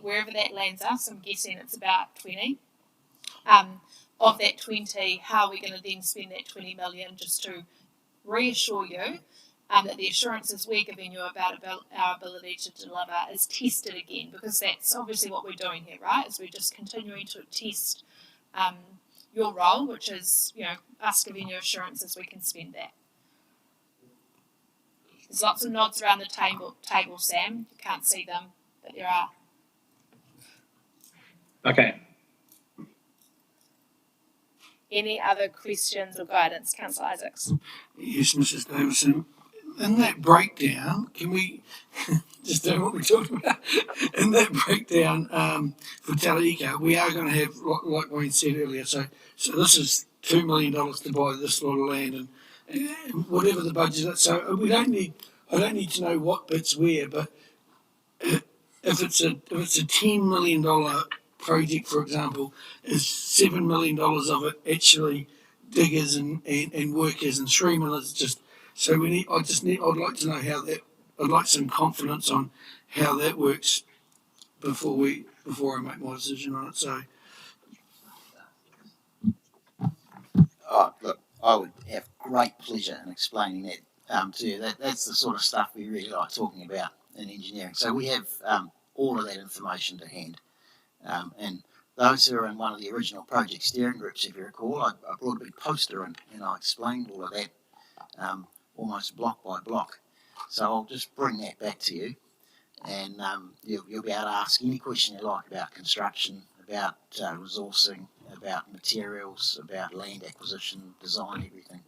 Speaker 1: wherever that lands us, I'm guessing it's about 20. Of that 20, how are we going to then spend that 20 million, just to reassure you that the assurances we're giving you about our ability to deliver is tested again, because that's obviously what we're doing here, right? Is we're just continuing to test your role, which is, us giving you assurances we can spend that. There's lots of nods around the table, Sam. You can't see them, but there are.
Speaker 6: Okay.
Speaker 1: Any other questions or guidance, Councillor Isaacs?
Speaker 4: Yes, Mrs. Davison. In that breakdown, can we just do what we talked about? In that breakdown for Taraika, we are going to have, like Wayne said earlier, so this is $2 million to buy this lot of land and whatever the budget is. So I don't need to know what bits where, but if it's a $10 million project, for example, is $7 million of it actually diggers and workers, and $3 million is just. So I'd like to know how that. I'd like some confidence on how that works before I make my decision on it. So.
Speaker 8: Oh, look, I would have great pleasure in explaining that to you. That's the sort of stuff we really like talking about in engineering. So we have all of that information to hand. And those who are in one of the original project steering groups, if you recall, I brought a big poster in and I explained all of that almost block by block. So I'll just bring that back to you, and you'll be able to ask any question you like about construction, about resourcing, about materials, about land acquisition, design, everything.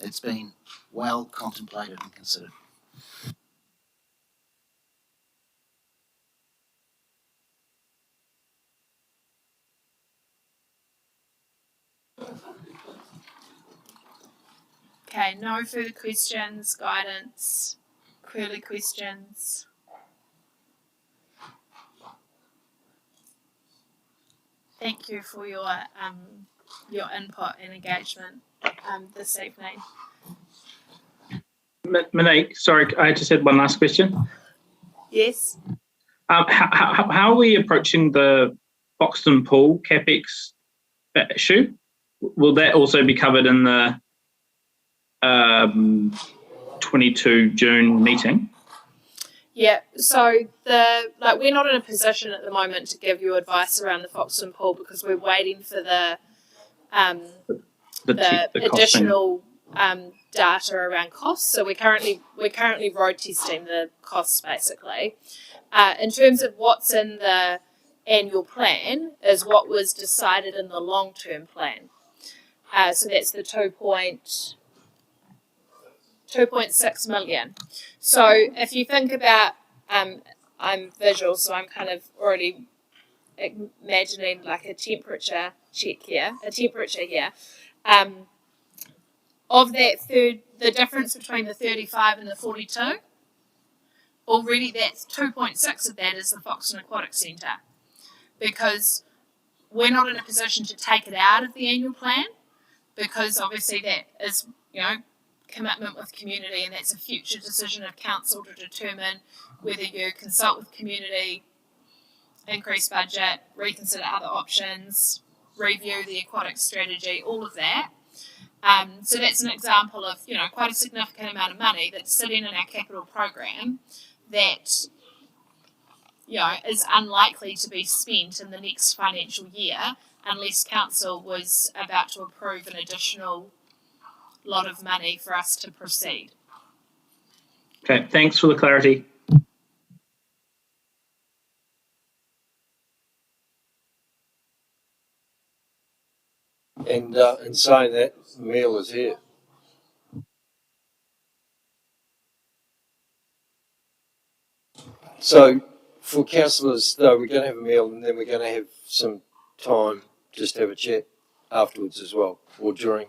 Speaker 8: It's been well contemplated and considered.
Speaker 1: Okay, no further questions, guidance, query questions. Thank you for your input and engagement this evening.
Speaker 6: Monique, sorry, I just had one last question.
Speaker 1: Yes.
Speaker 6: How are we approaching the Foxton Pool CapEx issue? Will that also be covered in the 22 June meeting?
Speaker 1: Yeah, so we're not in a position at the moment to give you advice around the Foxton Pool because we're waiting for the additional data around costs. So we're currently road testing the costs basically. In terms of what's in the annual plan is what was decided in the long-term plan. So that's the 2.6 million. So if you think about, I'm visual, so I'm kind of already imagining like a temperature check here, of that the difference between the 35 and the 42, already that's 2.6 of that is the Foxton Aquatic Centre, because we're not in a position to take it out of the annual plan, because obviously that is, commitment with community, and that's a future decision of council to determine whether you consult with community, increase budget, reconsider other options, review the aquatic strategy, all of that. So that's an example of, quite a significant amount of money that's sitting in our capital program that, is unlikely to be spent in the next financial year unless council was about to approve an additional lot of money for us to proceed.
Speaker 6: Okay, thanks for the clarity.
Speaker 12: And in saying that, the meal is here. So for councillors, though, we're going to have a meal and then we're going to have some time just to have a chat afterwards as well, or during.